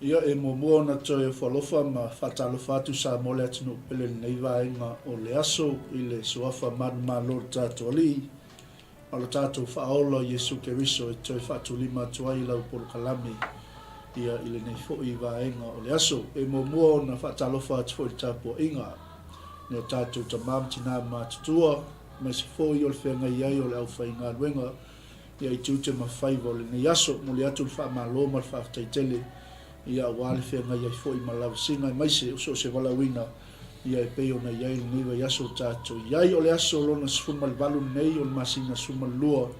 Ia e momoa na toe whalofa ma whatalofa atu sa mole atinu pele nei vaenga o le aso i le soafa madma lor tātou ali. Ma lo tātou whaola Yesu Keriso e toe whatulima tuai lau polo kalami. Ia i le nei fōi vaenga o le aso. E momoa na whatalofa atu fōi tāpua inga. Ne o tātou tamam tina mātutua. Ma se fōi o le whenga iai o le au whainga ruenga. Ia i tūte ma whaiva o le nei aso. Mo le atu le wha malo ma le wha taitele. Ia wale whenga iai fōi ma lawa singa i maise uso se walawina ia e peo na iai le niwa yaso tātou. Iai o le aso lona sifuma le balu nei o le masina suma lua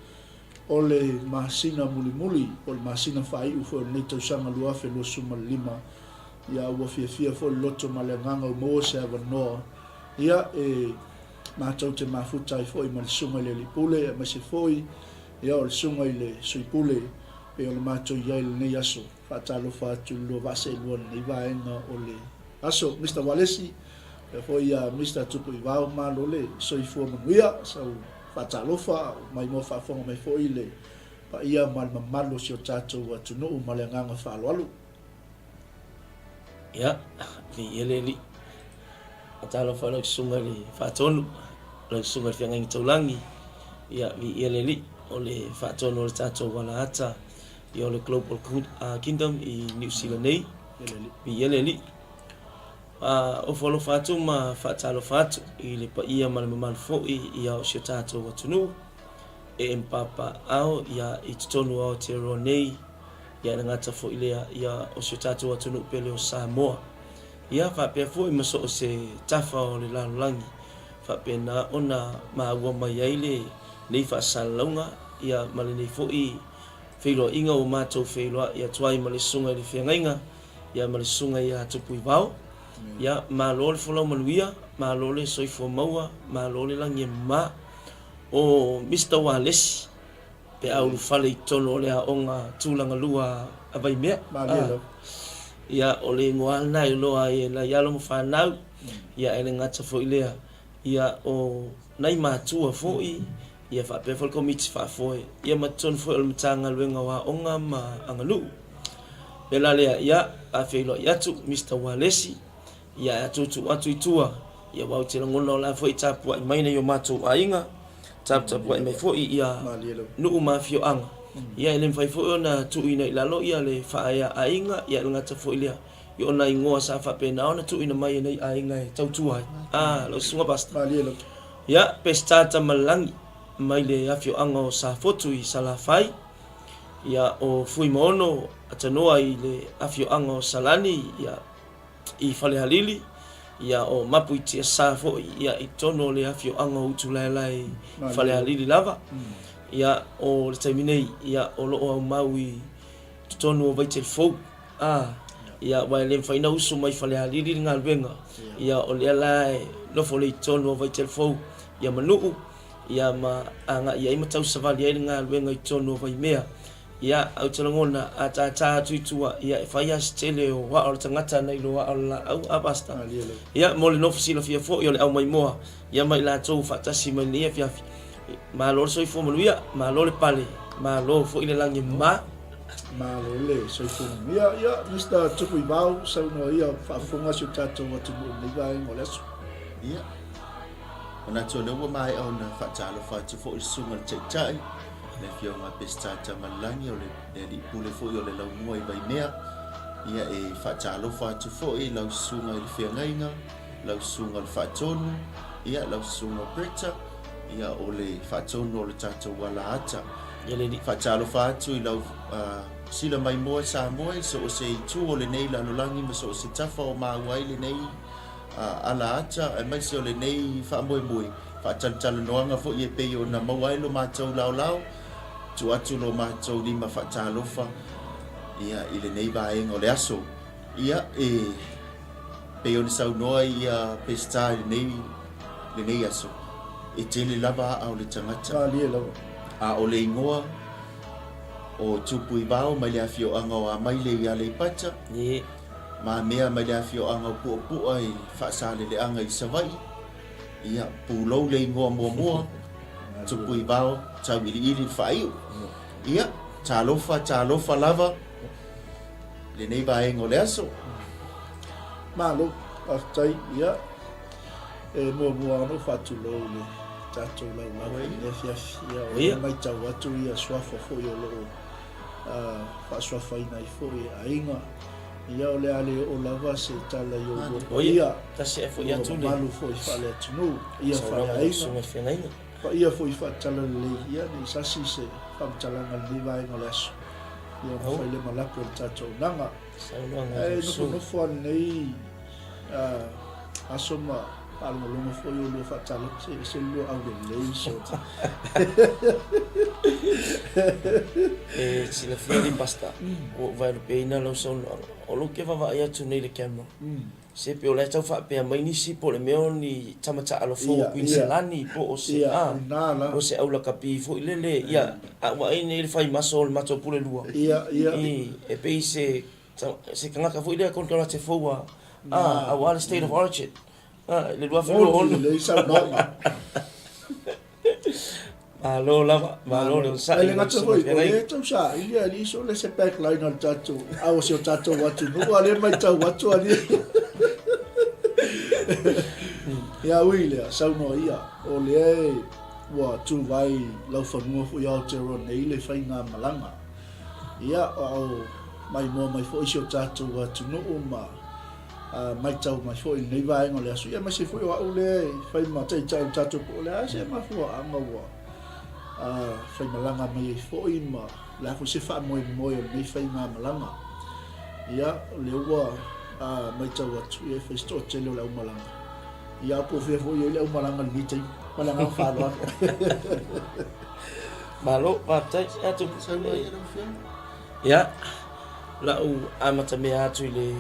o le masina muli muli o le masina whai ufo o le nei tausanga luafe lua suma lima. Ia ua fia fo le loto ma le nganga o moa se awa noa. Ia e mātou te mafuta i fōi ma le sunga i le lipule e maise fōi ia o le sunga i le suipule pe o le mātou iai le nei aso. Whatalofa atu lua vase lua nei vaenga o le aso. Mr. Walesi, e foi a Mr. Tupu i vau malo le soifua manuia, sau whatalofa, mai mo whafonga mai foi le pa ia mal mamalo si o tātou atu nuu ma le nganga whaaloalu. Ia, li ele li. Whatalofa lau sunga li whatonu, lau sunga li whiangangi taulangi. Ia, li ele li, o le whatonu o le tātou wala ata. Ia le Global Kingdom i New Zealand nei, i ele li. O whalo whātu ma whātalo whātu i le pa ia ma le mamanu fōi ia o si tātou watunu. E mpapa au ia i tutonu au te roa nei, ia na ngata fōi lea ia o si tātou watunu pele o Samoa. Ia whapea fōi maso o se tafa o le lalulangi. Whapea na ona maua mai aile nei whaasalaunga ia ma le nei fōi Whailoa inga o mātou whailoa ia tuai ma le sunga i le whiangainga, ia ma le sunga ia tupu i wao, ia ma lo le whalau manuia, ma lo le soifua maua, ma lo le langi ma o Mr. Walesi, pe au lu whale i tono o le a onga tūlanga lua a vai mea. Ia o le ngoa nai loa e la ialo mo whanau, ia e le ngata fo i lea, ia o nai mātua fo i, ia whape whalko miti whafoe, ia matonu foe o matanga luenga wa onga ma angalu. Pela lea ia a whailo i atu, Mr. Walesi, ia atu atu i tua, ia wau te langona o la foe i tapua i maina i o mātou a inga, tapua i mai foe ia nuu mafio anga. Ia ele mwhai foe o na tuina i lalo, ia le whaaya a inga, ia le ngata foe lea, i ona i ngoa sa whape na ona tuina mai nei a inga e tautua. Lo sunga basta. Ia pestata malangi, mai le afio anga o sa fotu i Salafai, ia o fui maono atanoa i le afio anga o Salani, ia i Fale Halili, ia o mapu i tia sa fo, ia i tono le afio anga o utulaelai Fale Halili lava, ia o le taiminei, ia o loo au mau i tono o Vaitel Fou, ia wai le mwhaina uso mai Fale Halili ngā luenga, ia o le alai nofo le i tono o Vaitel Fou, ia manuu, ia ma anga ia ima tau savali ai nga luenga i tono vai mea ia au talangona a ta tuitua ia e whaia stele o wa o tangata nei lo wa o la au abasta ia mo le nofu sila fia fo i o le au mai moa ia mai la tau fatasi mai nia fiafi ma lo soi fo manuia ma lo le pale ma lo fo i le langi ma lo le soi fo ia Mr. Tupu i vau sau no ia whaafunga si o tātou watu ni vai ngolesu ia ona tō lewa mai au na whaatalo whaatu fo i sunga le teitai le fio ngā pestata malangi o le li pule fo i o le lau mua i vai mea ia e whaatalo whaatu fo i lau sunga i le whiangainga lau sunga le whaatonu ia lau sunga breta ia o le whaatonu o le tātou wala ata whaatalo whaatu i lau sila mai moa sa moa so o se i tū o le nei lalulangi ma so o se tafa o māuai le nei ala ata e mai se o le nei whaamoe whaatantala noanga fo i e pei o na mawai lo mātou lau tu atu lo mātou lima whaatalofa ia i le nei vaenga o le aso ia e pei o ni sau noa i a pesta le nei aso e tele lava au le tangata a o le ingoa o tupu i vau mai le afio anga o a mai le ia le pata ma mea mai le afio anga o pua i whaasale le anga i savai ia pulou le ingoa mua tupu i vau tau ili whaiu ia talofa lava le nei vaenga o le aso. Malo, aftai, ia, mua no fatu lo le tatou lau lau le fiafia o ia mai tau atu ia swafa fo i o loo fa swafa ina i fo i ainga ia o le ale o lava se tala i o ia tasi e fo ia tu le malu fo i fa le atunu ia fa le ainga fa ia fo i fa tala le ia ni sasi se fa talanga le vaenga le aso ia fa le malapu le tatou nanga no fo nei asoma algo foi o lo fatalo se lo au de leiso se le fia di pasta o vai lo peina lo son o lo que va ia tu nei le camera se pe o le tau fa pe mai ni si po le meo ni tamata alo fo Queenslandi po o se o se au la kapi fo ile ia wa nei le fai maso le mato pule lua ia e pe se kanga ka fo ile kon kala te fo wa a wala state of origin le dua filo holo le sa noma malo lava malo le sa le ngato foi le tau sa ia li so le se pack line al tato au se tato watu no ale mai tau watu ali ia wile sa no ia o le wa tu vai lau fanua fu ia te ro nei le fainga malanga ia au mai mo mai foi se tato watu no ma mai tau mai foi nei vai ngole asu ia mai se foi wa ule fai ma tai tau tatu po le ase ma fu anga wa fai malanga mai foi ma la fu se fa moi nei fai nga malanga ia le wa mai tau atu ia fai sto tele la malanga ia po fe foi le malanga ni tai malanga fa lo malo pa tai atu ia la u amata me atu le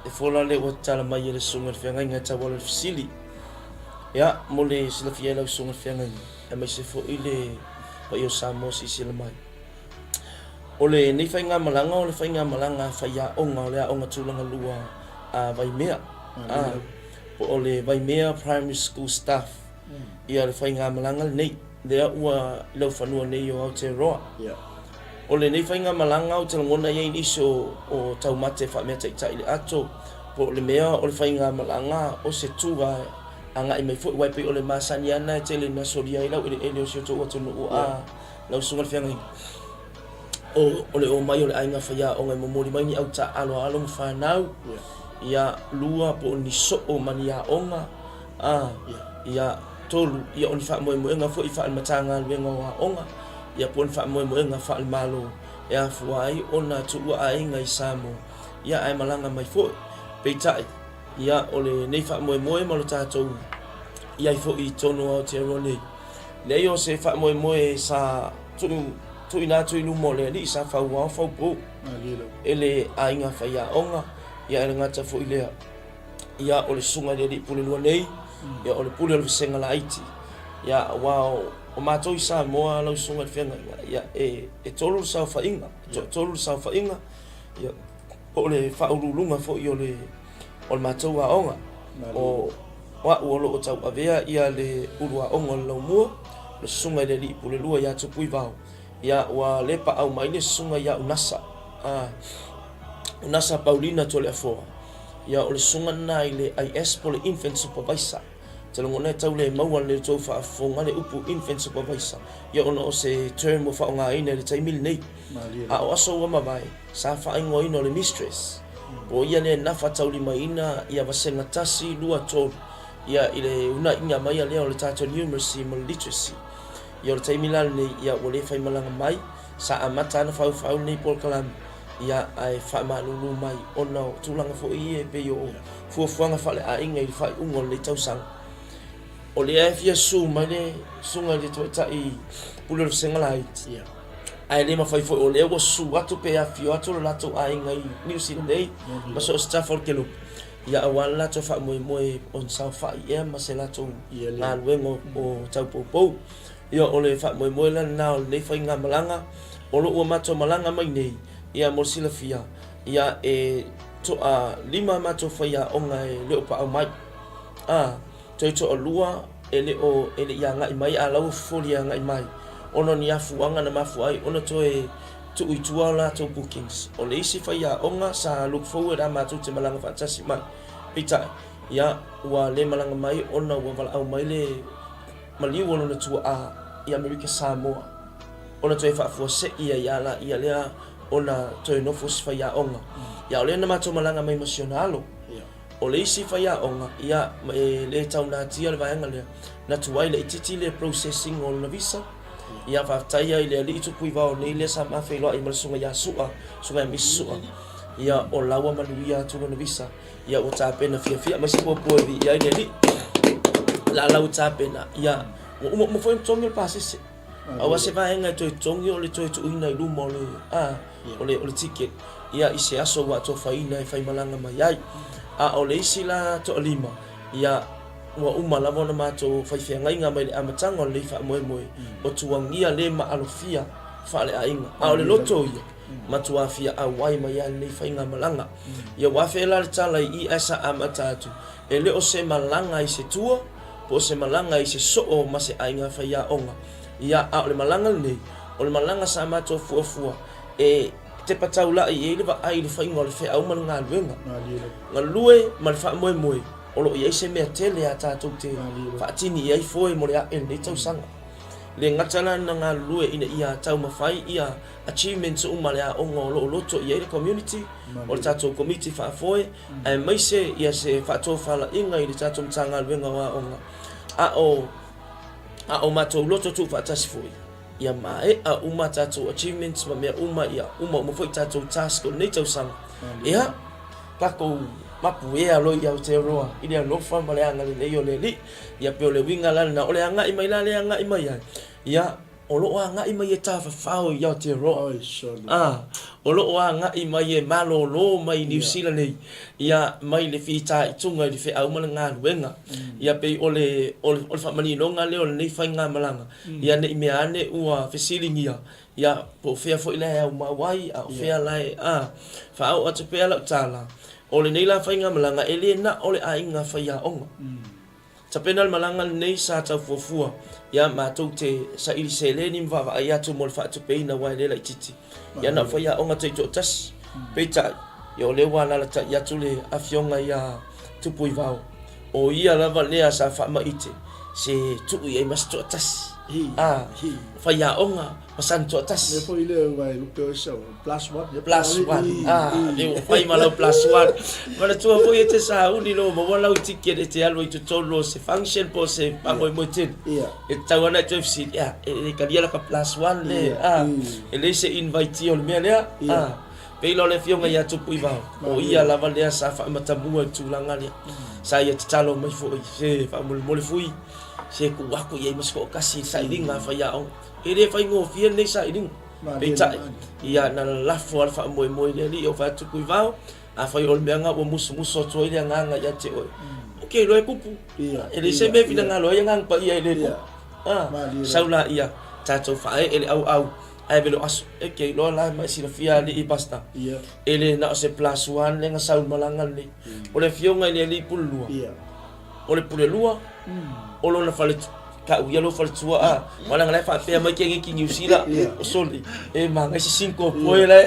e fola le o tala mai le sunga fenga nga tawala fisili ya mole sila fiela sunga fenga e mai se fo ile pa yo samo si sila mai ole ni fainga malanga ole fainga malanga fa ya onga le onga tulanga lua vai mea ole vai mea primary school staff ia le fainga malanga nei le ua lo fanua nei o Aotearoa ole nei fainga malanga o te ngona ye iniso o tau mate fa mea tai le ato po le mea o le fainga malanga o se tuga anga i mai fo wai pe ole masani ana te le na soria ila o le o se to o tonu la sunga fianga o ole o mai o le ainga fa ya o ngai momori mai ni au ta alo fa nau ia lua po ni so o mania onga ia tolu ia on fa mo nga fo i fa matanga le nga onga ia pon fa mo nga fa malo ia fuai ona tu ai ngai samo ia ai malanga mai fo peitai ia ole nei fa mo malo tatou ia fo i tono o te role le yo se fa mo sa tu ina tu lu mo le li sa fa wa fa po ele ai nga fa ia onga ia nga ta fo ile ia ole sunga le di pule lo nei ia ole pule lo senga la iti ia wow o matou sa moa lau sunga fenga ia e tolu sa fa inga ia o le fa ulunga fo i ole o matou a onga o wa o lo tau avea ia le urua onga lau mua le sunga le li pule lua ia tu pui vau ia wa le pa au mai le sunga ia unasa Paulina tole afo ia o le sunga nai le IS po le infant supervisor telongona tau le mauan le tau fa fonga le upu infant supervisor ia ona o se term fa nga ina le taimil nei o aso wa mai sa fa ingo ino le mistress o ia le na fa tau lima ina ia vasenga tasi lua tolu ia ile una inga mai le o le tato numeracy mo literacy ia le taimila le ia o le fa malanga mai sa amata na fa nei pol kalam ia ai fa malulu mai ona tulanga fo ie pe yo fuanga fa le a inga i fa ungo le tau sang o le afia su mai le sunga le toita i pulo senga light ai le ma fai fo o le o su atu pe afio atu la to ai ngai New Zealand dei ma so Stafford kelo ia awala to fa moi on sa fa ia ma se la to na luengo o tau popo ia o le fa moi la na le fai nga malanga o lo o mato malanga mai nei ia mo sila fia ia to lima mato fa ia o ngai le pa mai to lua ele ia ngai mai ala u folia ngai mai ono ni afu anga na mafu ai ono to tu itua la tu bookings o le isi faya onga sa look forward ama tu te malanga fatasi mai pita ya wa le malanga mai ona wa vala au mai le mali wona na tu a i America Samoa ona tu fa fo se ia ya la ia le ona tu no fo faya onga ya le na mato malanga mai nasionalo o le isi faya onga ia le tau na tia le vaenga le na tu ai le titi le processing o na visa ia fa taia ile ali tu pui va nei le sa ma fe lo ai mal sunga ya su'a sunga mi su'a ia o lawa maluia tu na visa ia o ta pena fia ma si po vi ia ile li la la o ta pena ia mo foi tongi pase se awa se va enga to tongi o le to ina lu mo le o le ticket ia i se aso wa to faina e fai malanga mai ai o le isila to lima ia wa umala bona mato fai fia ngai nga mai amatanga o le fa moe o tuangia le ma alofia fa le ainga o le loto ia matua fia awai mai le fai nga malanga ia wa fe la tala i esa amatatu ele o se malanga i se tua po se malanga i se so o ma se ainga fai ya onga ia o le malanga le o le malanga sa mato fuafua te pataula i ele va ai le fai ngol fe au malanga luenga ngalue mal fa moe o lo ia se mea tele a tātou te whaatini iai foi mo rea nei tau sanga. Le ngatana na ngā lue ina ia tau mawhai ia achievements o malea o ngā lo loto iai le community o le tātou committee whaafoi ai mai se ia se whaatoa whala inga i le tātou mtanga luenga wa o ngā a o mātou loto tu whaatasi foi ia mae a uma tātou achievements ma mea uma ia uma foi tātou task o nei tau sanga ia kako mapu e alo ia o te roa ia no fa male anga le yo le li ia pe le winga la na ole anga i mai la le anga i mai ia o lo anga i mai ta fa fa ia o te roa o lo anga i mai malo lo mai New Zealand ia mai le fita i tunga i fe au mana nga wenga ia pe ole fa mani no nga le ole nei fa nga malanga ia ne me ane ua feeling ia po fe fo ile au mawai a fe lai fa au atu pe ala tala ole nei la fainga malanga ele na ole ainga faia onga tapena malanga nei sa ta fofua ya matou te sa ili seleni mva ya tu mol fa tu peina wa le la titi ya na faia onga te jotas peta yo le wala la ya tu le afionga ya tu puivao o ia la valea sa fa ma ite se tu ia mas jotas faia onga pasan jotas le foi le vai lu pe so +1 le fai malo +1 mana tu foi te sa uni lo mo wala u ticket te alo i to lo se function po se pa mo ten e tawana to fc e kalia la +1 le ele se invite o me le pe lo le fionga ya tu puiva o ia la valea sa fa matamua tu langa le sa ia talo mai foi se fa mo le fui se ku aku ia mas ko kasi sa ilinga fa ya on ele fa ngo fien nei sa iling peta ia na la fo fa mo le li o fa tu kuivao a fa yo me nga o muso to ile nga ya te o okay lo e kupu ele se me fina nga lo ya nga pa ia ele saula ia tato fa ele au ai velo as okay lo la ma si la fia li basta ele na se +1 le nga saul malangal ni o le fionga ile li pulua o le pulua o lo na fale ka u yelo fale tua wala ngala fa pe mai ke ki New Zealand o soli e manga si 5 poe la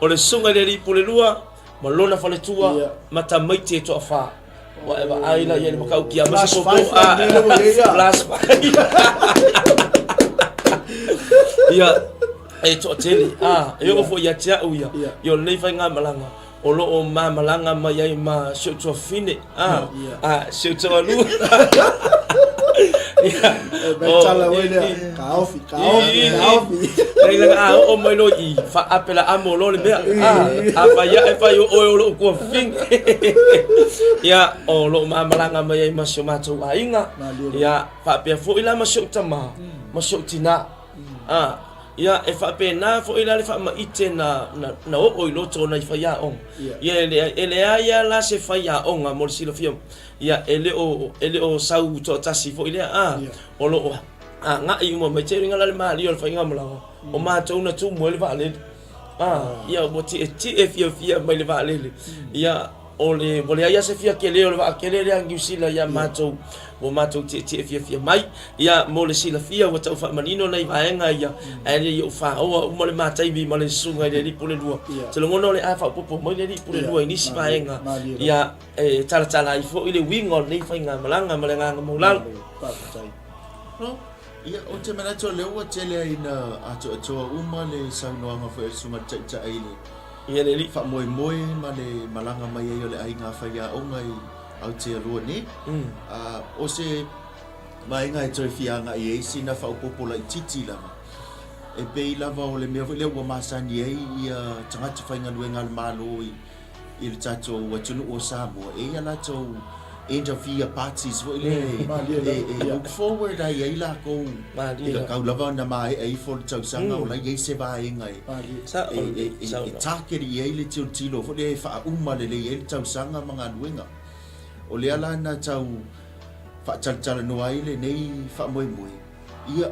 o le sunga le pule lua ma lo na fale tua mata mai te to fa wa eba ai la ye ka u ki ama so plus ia e to tele yo fo ya tia u ya yo le fa nga malanga o lo o malanga mai ai ma so to fine so to lu betala wele ka ofi ai la o mai lo i fa apela amo lo le mea fa ya fa yo o lo ko fin ya o lo malanga mai ai ma so ma to ainga ya fa pe fo ila ma so tama ma so tina ia e fa pena fo ila le fa ma ite na o ilo to na fa ya on ia ele ya la se fa ya on mo si lo fio ia ele o sau to tasi fo ila o lo nga i mo me che ringa la ma li o fa nga mo la o ma to na tu mo le va le ia bo ti e fia mai le va le ia ole vole ia se fia ke leo va ke le angi sila ia matou wo matou te fia mai ia mo le sila fia wa tau fa manino nei vaenga ia ele yo fa o mo le matai vi mo le sunga le pule lua te lo ngono le a fa popo mo le pule lua ini si vaenga ia tala i fo ile wingo nei fainga malanga malenga mo lal no ia o te mana to leo te le ina ato uma le saunoanga fo sunga cha ile ia le li fa moi ma le malanga mai yo le ainga fa ia o ngai au te ro ni o se mai ngai to fianga i sina fa popola titi lava e pe lava o le mea le wa masani ia tanga te fainga luenga le malo i le tato wa tunu o Samoa e ala to interview parties wo le look forward ai la ko le ka lava na mai ai for tau sanga o la ye se va inga sa take ye le tilo fo le fa uma le ye tau sanga manga luenga o le ala na tau fa chal no ai le nei fa moi ia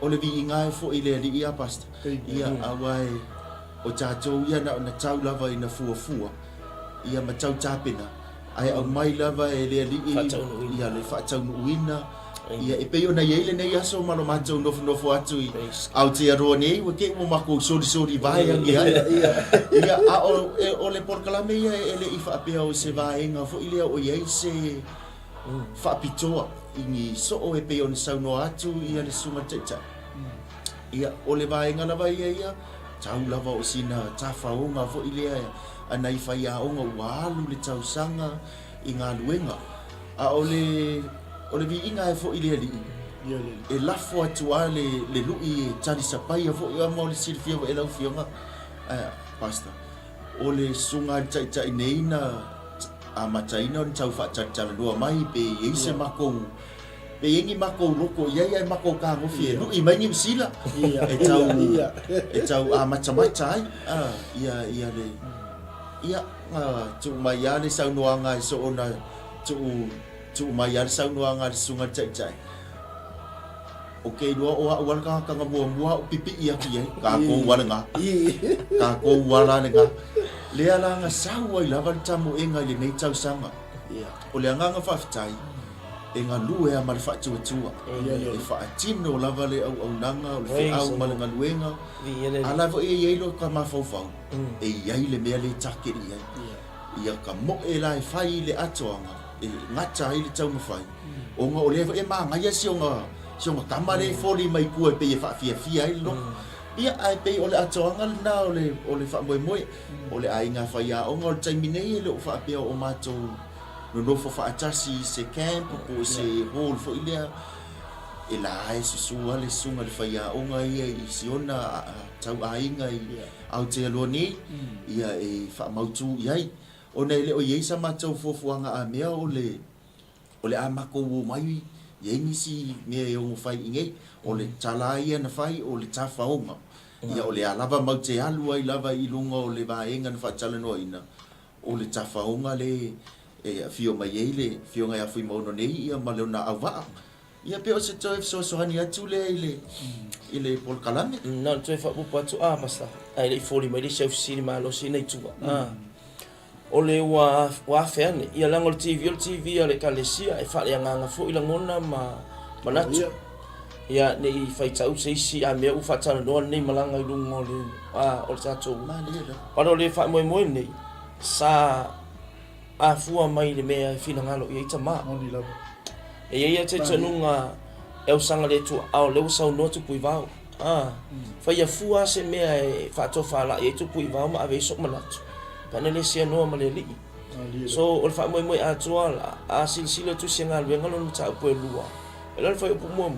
o le vi inga fo ile li ia pasta ia awai o tato ia na tau lava ina fua ia ma tau tapina ai au mai lava e le li ia le fa tau uina ia e pe ona ye le nei aso malo matou no atu au te ro nei wo ke mo mako sori vai ia a o le porkalame ia ele i fa pe o se vai nga fo ile o ye se fa pitoa ini so o e pe on sau no atu ia le suma teta ia o le vai nga lava ia tau lava o sina tafa o nga fo ile anai fa ia o nga walu le tau sanga i ngā luenga a o le vi inga e fo ile li e lafo atu ale le lui tari sapai fo ia mo le silfia e lau fionga pasta o le sunga tai nei na a mataina on tau fa tala lua mai pe e se mako pe ingi mako roko ia mako ka ngo fie lu i mai ni sila e tau a mata ia le ia tu mai ya le sau noanga so ona tu mai ya sau noanga sunga tai okay dua o wal ka mua pipi ia ki ka ko wala nga ka ko wala nga le ala nga sau ai lava tamu enga le nei tau sanga o le nga fafitai e nga lue a mal fa tu e fa tino lava le au nanga o le au mal nga luenga ala vo e lo ka ma fo e ia le me le takiri ia ka mo e lai fai le atoanga e ngata i le tau mafai o nga o le e ma nga ia so nga kamare foli mai ku e pe fa fia i lo ia ai pe o le atoanga na o le fa moi o le ai nga fa ia o nga o taimine e le fa pe o mato no fo fa atasi se camp ko se hall fo ile e la ai su le sunga le fa ia o nga ia i siona tau ai nga au te lo ni ia e fa mautu iai o nei le o ye sa mato fo fuanga a mea o le amako mai ye ni si me o fai inge o le talai na fai o le tafaonga ia o le alava mau te alu ai lava i lunga o le vaenga na fa talano ina o le tafaonga le e fio mai ele fio ngai afi mo no nei ia ma le na ava ia pe o se toef so hani atu le ile pol kalame no toef fa pu atu pasta ai le foli mai le chef sini ma lo sini tu o le wa fene ia langol TV ale kalesia e fa le nganga fo ila ngona ma manatu ia nei fai tau se si a me u fa tana no nei malanga i lungo le o sa to ma le pa le fa mo nei sa a fua mai le mea fina ngalo i tama oni la e ia te tununga e usanga le tu au le usau no tu pui vau fa ia fua se mea e fa to fa la i tu pui vau ma ave so manatu kana le sia no ma le li so o fa mo a tuala a silsila tu singa le ngalo no ta pu lua e la fa pu mo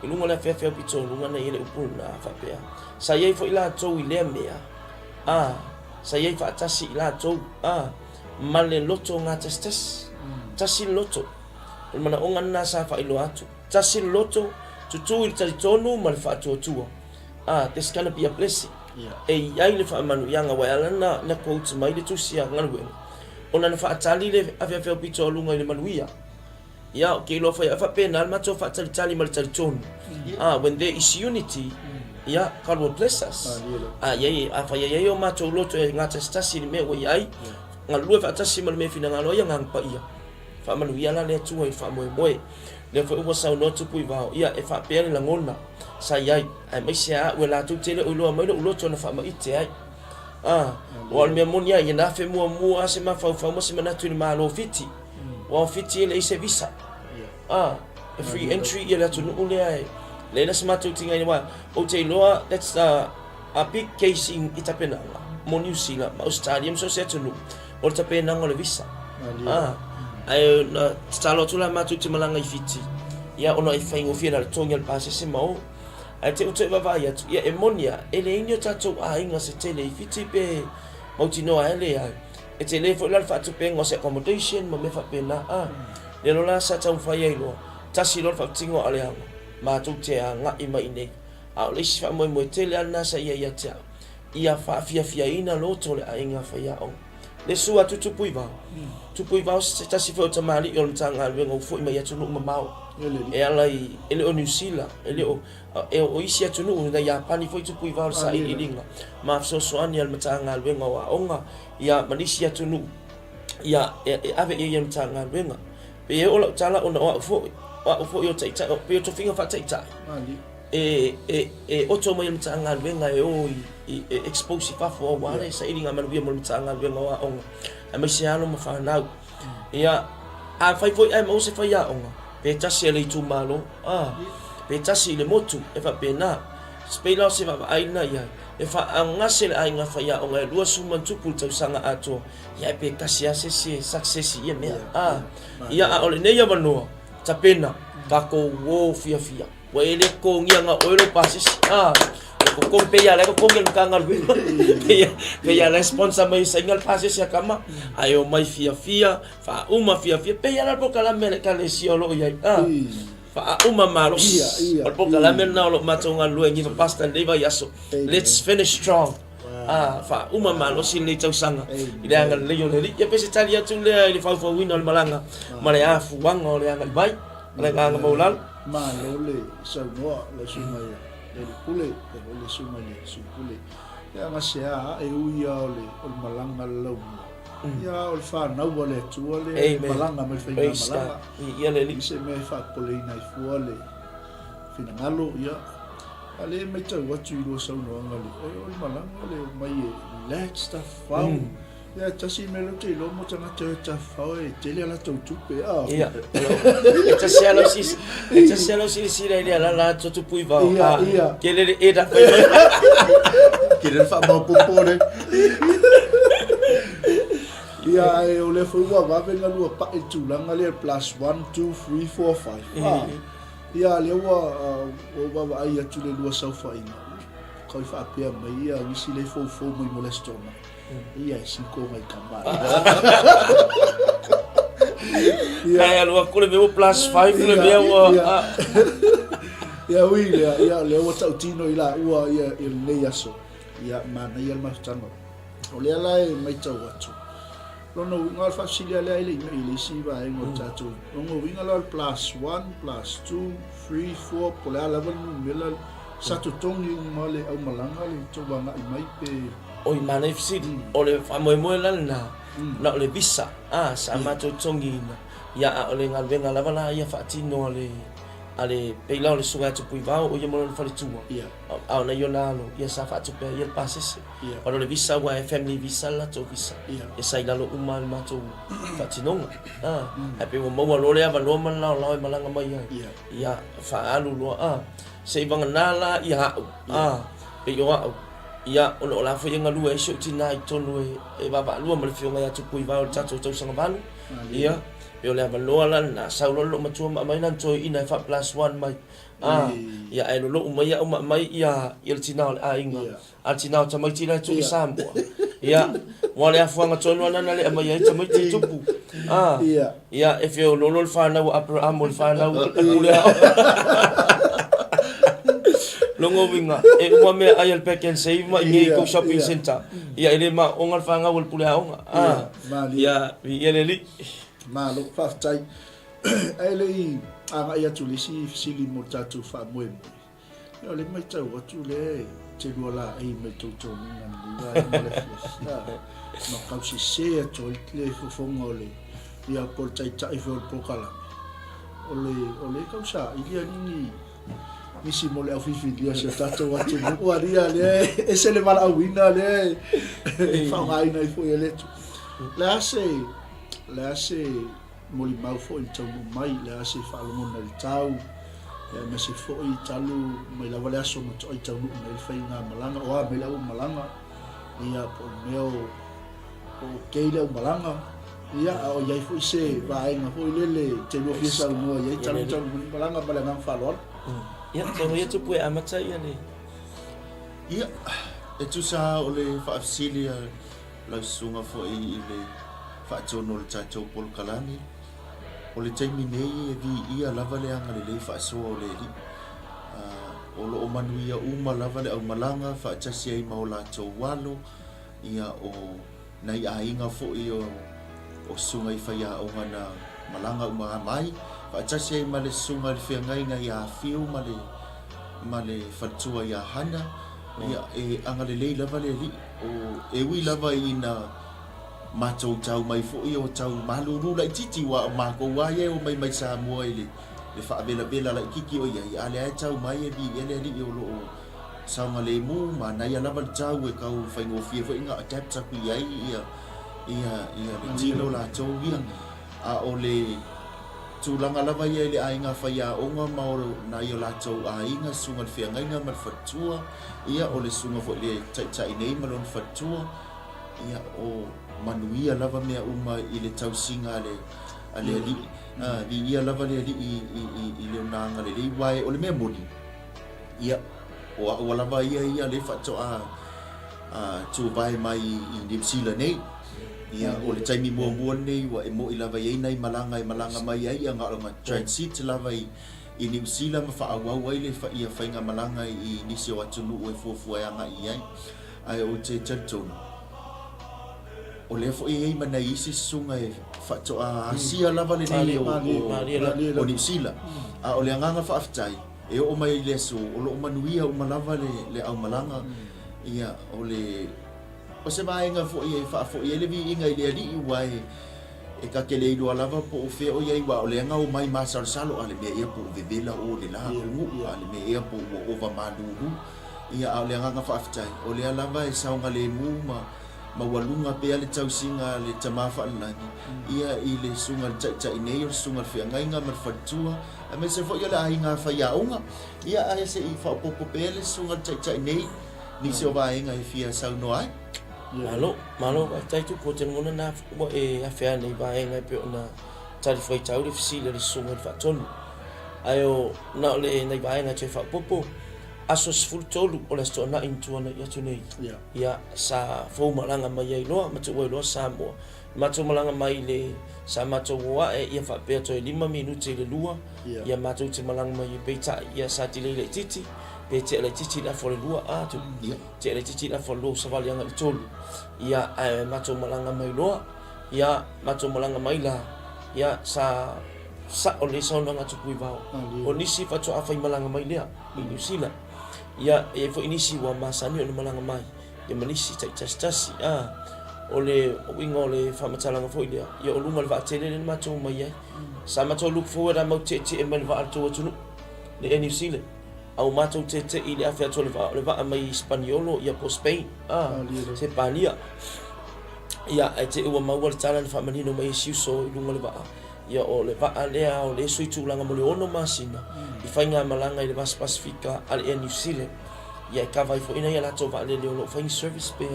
e lunga la fe pito lunga na ile pu na fa pe sa ye fo ila to i le mea sa ye fa tasi ila to male loto nga testes tasi loto mana onga na sa fa ilo atu tasi loto tu il tali tonu mal fa tu this gonna be a blessing e ai le fa manu yanga wa ala na quote mai le tu sia ngalwe ona na fa tali le ave pito lunga le manuia ya ke lo fa penal ma to fa tali mal tali tonu when there is unity God will bless us. Fa o ma to loto nga testasi me wo yai ngalua fa tasi mal me fina ngalo ia ngang pa ia fa manu ia la le tu ai fa moe le fa uwa sa no tu pui va ia e fa pe la ngona sa ia ai mai sia we la tu tele o lo mai lo tona fa mai te ai wal me monia ia na fe mua se ma fa mo se mana tu ni malo fiti wa fiti le se visa a free entry ia la tu no le ai le na smart tinga ni wa o te loa that's a big case in Itapena mo New Zealand ma stadium so se tu no o Itapena ngole visa ai na stalo tu la ma tu te malanga i fiti ia ona i faingo fia na tonga pa se mau ai te ute va ia e monia ele inyo tato a inga se tele i fiti pe mo tino ele ai e te le fo la fa tu pe ngo se accommodation mo me fa pena le lo la sa tau fa ia lo tasi lo fa tingo ale anga ma tu te nga i mai nei a le si fa mo tele ana sa ia te ia fa fia ina lo tole a inga fa ia o le sua tu pui va se tasi fo tamali o tanga le ngo fo i mai atu no mamao e ala ele o New Zealand ele o isi atu no na ya pani fo tu pui va sa i linga ma so ani al matanga le ngo wa onga ia manisi atu no ia ave ia matanga le ngo pe o la tala ona wa fo yo tai pe to finga fa tai o to mai matanga le ngo e o expose fa fo wa le sa i linga man via mo matanga le ngo wa onga a mai se ano ma fa na ia a fai foi ai mo se fai a onga pe tasi le tu malo pe tasi le motu e fa pena spela se va ai na ia e fa anga se ai nga fai a onga lua suman tu pul tau sanga ato ia pe kasi ase se success ia me ia a ole ne ia mano tapena ba ko wo fia wa ele ko ngia nga oilo pasis ko pe ya la ko ngel kanga lu pe ya la sponsor mai single pases ya kama ayo mai fia fa uma fia pe ya la poka la mele kale si lo ya fa uma malo o poka la mele na lo matonga lu ngi pasta deva yaso let's finish strong fa uma malo si le tau sanga ida ngal le yo le ya pe se talia tu le fa win malanga male afu wango le ngal bai le ngal maulal malo le sa no le sumai le pule le suma le pule ya ngasia e uia ole o malanga lo ya o fa na wale tu ole malanga me fa malanga ia le se me fa pole na fuole fina ngalo ya ale me tau watu lo sa no ngali o malanga le mai relax stuff ya tasi me lo te lo mo tanga te fa e te le la tu pe ia tasi alo si le la tu pui va ke le e da ke le fa mo popore ia e o le fo wa venga lu pa e tu langa le plus 1 2 3 4 5 ia le wa ai tu le lu sa fa ina ko fa pe mai ia si le fo mo molestoma ia si ko mai kamba ia lo ko le plus 5 le me ia ui ia le o tau tino ila ua ia le yaso ia mana ia ma tano o le ala mai tau atu lono ngal fasilia le ile si va en o tatu lono winga la plus 1 plus 2 3 4 po le ala van mela satu tongi male au malanga le to banga i mai pe oi mana fisi ole fa mo la na ole bisa sama to tongi ya ole ngal venga la vala ia fa tino ale peila le sunga tu pui va o ia mo fa le tua na yo na lo ia sa fa tu pe ia passes o le visa wa family visa la to visa e sai la lo umal ma to fa tino pe mo lo le ava lo man la malanga mai ia fa alu lo sei banga nala ia pe yo ia ono la fo yenga lua so tina I tonu e baba lua mal fio ngai atu pui va o tatu tau sanga balu ia pe ole ava loa la na saulo lo matua mai nan toi ina fa plus 1 mai ia ai lo mai ia mai ia il tina a inga a tina ta mai tina tu sambo ia wale afu nga tonu ana le mai ia mai ti tupu ia if you lo fa na Abraham mo fa na longo winga e uma me ayal peken save ma ngi ko shopping center ia ele ma ongal fanga wal pula onga ia ele ma lo fa tai ele anga ia tu lisi sili mo tatu fa mo ia le mai tau tu le te gola ai me to to ngan li ma kausi se to le fofonga ole ia por tai for pokala ole kausa ia ni si mole au fifi dia se tato watu mo aria le ese le mala wina le fa ngai nei foi ele la se moli mau foi tau mai la se fa lo na tau me se foi talu mai la vale aso mo toi tau no nei fai nga malanga o me la malanga ia por meo o keila o malanga ia o ia foi se va nga foi lele te lo fiesa mo ia tau malanga bala nga fa lo ia tau ia tu pue amata ia le ia e tu sa o le fa afsilia la sunga fo i le fa tono le tato pol kalani o le taimi nei e vi ia lava le anga le fa so o le li o lo o manuia uma lava le au malanga fa tasi ai maula to walo ia o nai ainga fo i o sunga i fa ia o ngana malanga uma mai fa tasi ai male sunga le fiangai ngai a fiu male fatua ia hana ia e anga le lava le li o e wi lava ina matou tau mai fo i o tau maluru lai titi wa ma ko wa ye o mai sa mo ile le fa bela la kiki o ia ale ai tau mai e bi ele li o lo sa ma le mu ma na ia lava tau e ka o fa ngo fie fo inga adapt sa ku ia le tino la tau ia a o le tulanga lava ia le ainga fa ia o nga mauro na ia la tau ainga sunga fia ngainga mal fatua ia o le sunga fo le tai nei malon fatua ia o manuia lava mea uma i le tausinga ale li vi ia lava le li i le nanga le wai o le mea moni ia o lava ia le fato a tu vai mai i New Zealand nei ia o le taimi mua nei wa e mo i lava ia nei malanga mai ai nga nga transit lava i New Zealand ma fa au ai le fa ia fainga malanga i nisi o atu o fofu anga ia ai o te tonu o le fo e mana isi sunga e fato a sia lava le ni o New Zealand a o le nganga fa aftai e o mai le so o lo manuia o malava le au malanga ia o le o se vai nga fo e fa fo e le vi inga le ali wai e ka kele do lava po o fe o ia wa o le nga o mai masal salo ale me ia po vevela o le la o ale me ia po o va maduru ia o le nganga fa aftai o le lava e sa nga le mu mawalunga pe ale tausinga le tamafa lani ia i le sunga tsa nei o sunga fe ngainga mar fatua a me se fo ia la inga fa ia unga ia a se i fa popo pe le sunga tsa nei ni se va inga i fia sa no ai malo vai tai tu ko ten mona na mo e a fe nei va inga pe na tali foi tau le fisile le sunga fa tonu ayo na le nei va inga che fa popo aso sful tolu o le sto na intuana ia tunei ia sa fo malanga mai ai loa ma tu lo sa mo ma tu malanga mai le sa ma tu wa e ia fa pe to 5 minuti le lua ia ma tu te malanga mai pe ta ia sa ti le titi pe te le titi la fo le lua a tu te le titi la fo lo sa vali anga tolu ia ma tu malanga mai loa ia ma tu malanga mai la ia sa o le sa nga tu kuivao o nisi fa tu afa malanga mai le i New Zealand ia e fo inisi wa masani o malanga mai ia manisi tasi o le winga o le whamatalanga fo ia ia o lunga le va tele le mato mai ai sa mato look forward a mau te e mai va alto tunu le New Zealand au mato te i le afia to le va mai Spaniolo ia po Spain se palia ia e te ua mau le tala le whamanino mai siuso i lunga le va ia o le va alea o le sui tūlanga mo le ono masina i whainga malanga i le West Pacifica ale e New Zealand ia e kawai fo ina ia lato va le lo whainga service pe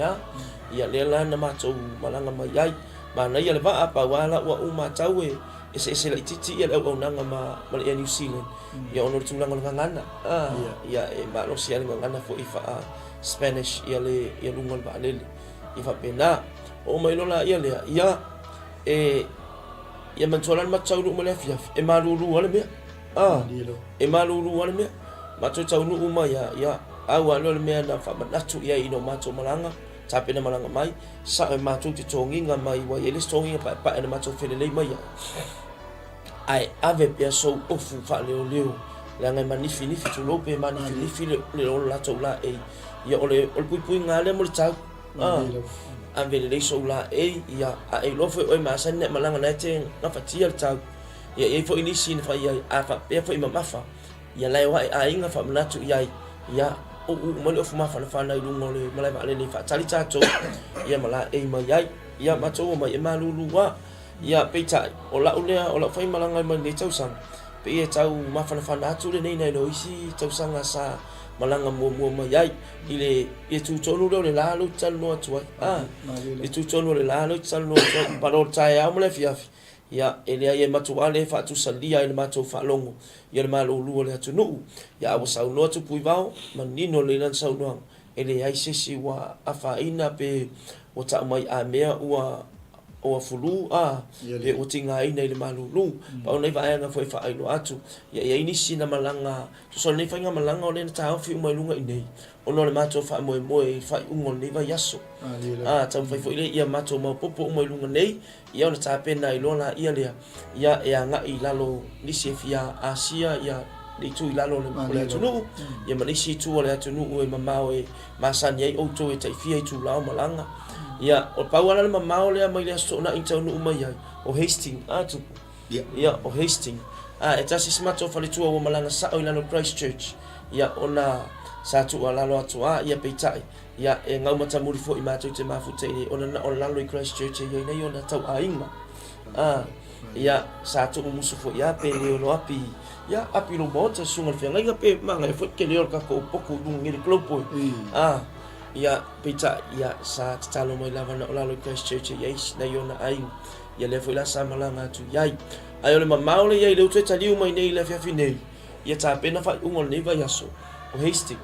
ia le lana mato malanga mai ai ma na ia le va apa wala ua matau e se la titi ia le au nanga ma le e New Zealand ia ono tūlanga le ngana ia e ma lo sia le ngana fo i fa Spanish ia le ia lunga le va le i fa pena o mai lo la ia le ia e ia mantolan matau lu mo le fia e malulu ale me e malulu ale me matau tau nu uma ia au alo le me na fa manatu ia ino matau malanga tape na malanga mai sa e matau te tonginga mai wa ele tonginga pa e matau felele mai ai ave pe so ofu fa leo la ngai manifi tu lope manifi le la to la e ia ole pui ngale mo tau ave le so la ia a lo foi o ma san ne malanga na te na fatia tau ia e foi ni sin fa ia a fa pe foi mamafa ia lai wa a inga fa mnatu ia o mo le fuma fa na lu ngole malai ba le ni fa tali tato ia mala ma ia ma to ma ma lulu wa ia pe tai o la foi malanga ma ni tau sang pe ia tau ma fa atu le nei no isi tau sanga sa malanga mo mai ile e tu tonu le la lu tal no atu e tu tonu le la lu tal no pa lo tai a mo le fiafi ia ele ai matuale fa tu salia ele matu fa longo ia le malu lu le atu no ia o sa no tu puivao manino le lan sa no ele ai sisi wa afa ina pe o ta mai a mea o fulu e o tinga ina le malu lu pa nei vai nga foi fa ai no atu ia ini sina malanga so nei fa nga malanga o le ta fi mai lunga nei o no le matu fa mo fa ungo nei vai yaso tam fa foi le ia matu mo popo mai lunga nei ia ona ta pena i lona ia le ia e nga i lalo ni se fia asia ia le tu i lalo le tunu ia manisi tu le tunu o mamao e masani ai o to e tai fia i tu lao malanga ia o pauala le mamao le mai le so na intau no mai ai o Hastings tu ia o Hastings e tasi smato fa le tu o malanga sa o lalo Christchurch ia ona sa tu ala lo atu ia peitai ia e ngau mata muri fo i mato te mafute ni ona na o lalo i Christchurch ia nei ona tau ainga ia sa tu musu fo ia pe le no api ia api lo bota sunga fe ngai pe manga e fo ke le ka ko poku dun ngi klopo ia pita ia sa talo mo lava na lalo Christchurch ia na yona ai ia le foi la samalanga tu ia ai ole mamau le ia le tu taliu mai nei le fiafi nei ia ta pena fa ungol nei va yaso o Hastings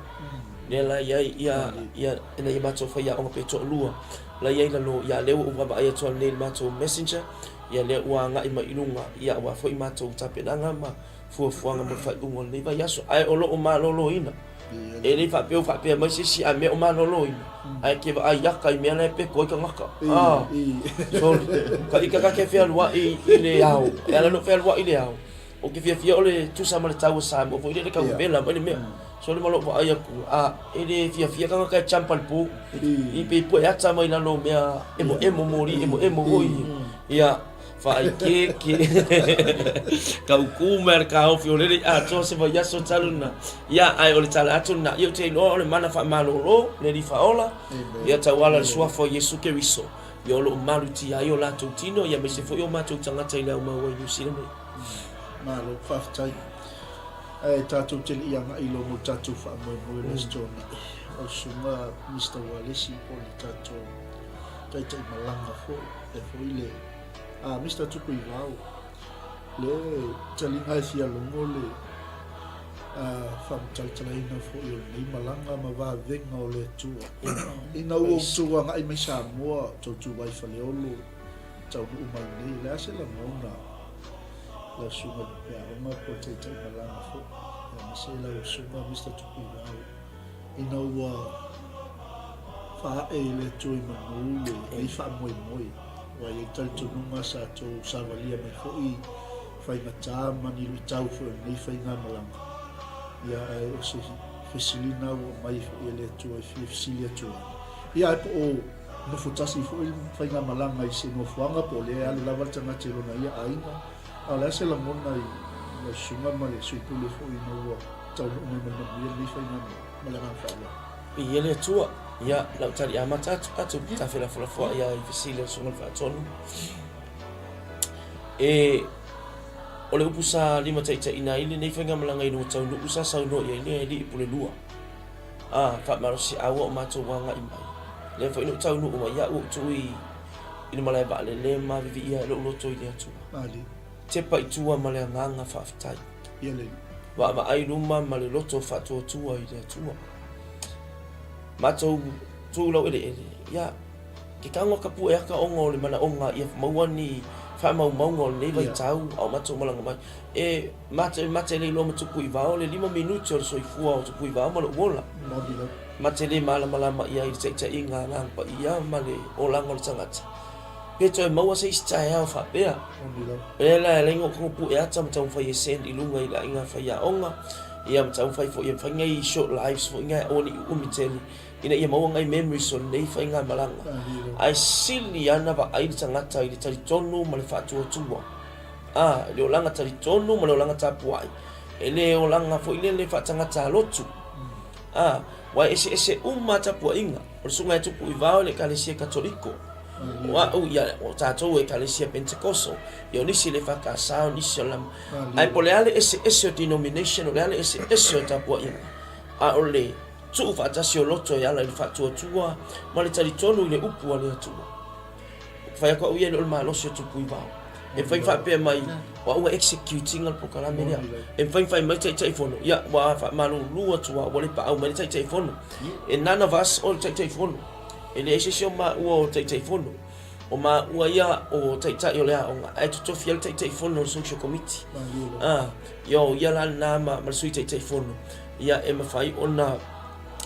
nela ia ina ia mato fa ia o pe to lua la ia la lo ia le o ba ia to nei mato messenger ia le wa nga i mai lunga ia wa foi mato ta pena nga ma fu nga mo fa ungol nei va yaso ai o lo ma lo ina ele fa pe mai si a me o ma lo ina ai ke va ia ka me na pe ko ka ngaka so ka ika ke fe alwa i le au ela no fe alwa i le au o ke fia ole tu sama le tau sa mo foi le ka bela mai me so le malo va ia ku ele fia ka ka champan pu i pe pu ya ta mai na lo me emo mori emo hoi ia fa ke ka ku mercado fiore to se va ya so taluna ia ai ole tala atuna io te no le mana fa malo le di faola ia tawala sua fo Yesu ke riso yo lo maluti ai ola tino ia me se fo yo mato tanga taila ma wa Yesu le malo faftai ai tatu te ia nga ilo mo tatu fa mo le stona o suma Mr. Walesi o le tatu tai malanga fo e fo ile Mr. Tupu Iwao le talinga fia longo le fam talina fo yo ni malanga ma va venga o le tua ina o tua ngai mai sa mo to tu vai fale olo tau u mai ni la se la mona la suma ya ma po te malanga fo ya se la suma Mr. Tupu Iwao ina o fa le tu ma le ai fa moi wa ye tal tu nunga sa to savalia me foi fai mata mani lu tau fo ni fai nga malanga ya o se fesilina o mai ele tu e fesilia tu ya o no futasi fo fai nga malanga i se no fuanga po le ala la valta na telo na ia ainga ala se la mona i la sunga male sui pule fo i no tau no me ni fai nga malanga fa i ele tu ia la tali amata atu ta fela fo ia i fesilia so mal fa tonu ole upusa lima taita ina ile nei fenga malanga i no tau no usa sa no ia ile di pule lua fa marosi awo mato wanga i mai le fo ino tau no ma ia o tu i ina malai ba le ma vi ia lo to ile atu ali te pa itua male nganga fa aftai ile wa ma ai luma male loto fa to tua ile tua mato tu lo ele ya ki kango ka pu e ka ongo le mana onga ia mauani fa mau ngol le vai tau au mato malanga mai mate le lo mato pu i vao le 5 minuti o so i fua o tu pu i vao malo wola mate le mala ia i te inga lang pa ia male o lango le tangata pe to mau se sta ya fa pe ela le ngo ko pu e ata mato fa ye send i lunga i la inga fa ya onga ia mato fa fo ia fa ngai short lives fo ngai oni umiteli ina ia mau ngai memories o nei fai ngā malanga. Ai sili ana wa ai tangata i tari tonu ma le whātua tua. Le o langa tari tonu ma le o langa tapuai. E le o langa fo ile le whatangata lotu. Wa ese uma tapua inga. O sunga e tupu i vao le kalesia katoliko. Wa ia o tātou e kalesia Pentecoso. Ia o nisi le whakasao nisi o lam. Ai po le ale ese o denomination o le ale ese o tapua inga. O le tu whaatasi o loto e ala i whātua tua. Ma le tari tonu i le upu a le atua. Whai ako uia le o le malosi o tupu i vao. E whai whapea mai wa unga executing al pokalame rea. E whai mai tai fono. Ia wa malu lua tua wa le pa au mai tai fono. E nana vas o tai fono. E le ese sio ma ua o tai fono. O ma ua ia o tai o lea o nga. Ai tuto fiel tai fono o social committee. Yo ia la na ma sui tai fono. Ia e ma whai o na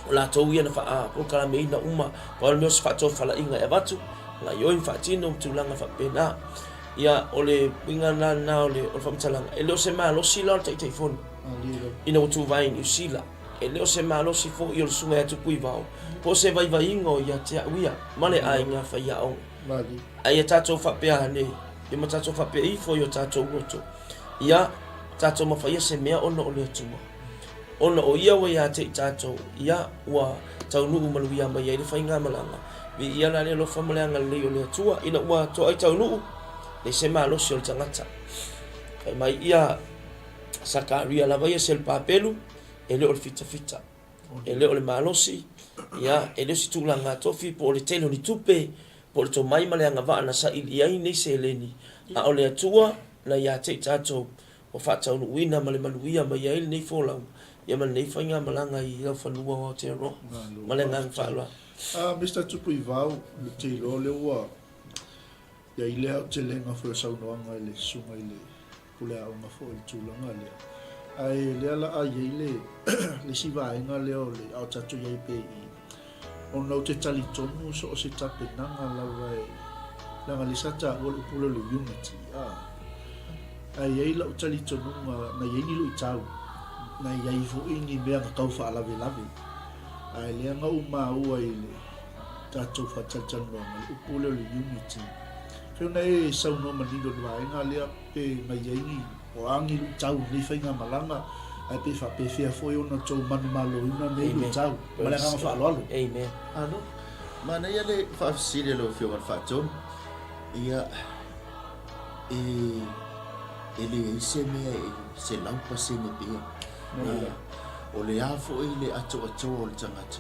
la tau ia na wha pokalame ina uma. Pa meos whato whala inga e watu. Nga yoin whatino tulanga whapena. Ia ole winga na ole o famtalanga e leo se malo sila tai fono ina o tu vai ni sila e leo se malo si fo i o sunga tu pui vao po se vai ingo ia te uia male ai nga fa ia o ai tato fa pe ane e ma tato fa pe i fo yo tato goto ia tato ma fa ia se mea ono ole tu ono o ia wa ia te tato ia wa tau nu malu ia mai ia fa inga malanga vi ia la le lo fa malanga le ole tua ina wa to ai tau nu le se malosi o le tangata. Kai mai ia Sakaria lava ia se le papelu, e le o le fita. E le o le malosi, ia e le si tūlanga tofi po o le telo ni tupe, po le to mai male anga vaa na sa ili ai nei se leni. A o le atua, na ia te tato o whata unu uina male manuia ma ia ili nei fōlau. Ia male nei whainga malanga i lau whanua o te ro. Male ngang whalua. Mr. Tupu i vau, le te ilo le ua. Ia i lea o te lenga fo saunoanga i le sunga i le pule aonga fo i tūlanga lea. Ai lea la a iei le sivaenga lea o le au tatu iei pe i. O nau te tali tonu so o se tape nanga lawa e langa le sata o le pule le unity. Ai iei la o tali tonu na iei ni lu i tau. Na iei fo ingi mea ka kau wha alawe lawe. Ai lea nga ua i le tatu whatatanoanga le pule le unity. Kena e sau no manido dua nga lea pe mai ai o angi lu tau ni fainga malanga ai pe fa pe fia foi ona tau manu malo ina nei lu tau mala nga fa lo amen ano mana ia le fa sile lo fio fa ton ia ele se me se lau pa se ne pe o le afo ile ato o le tangata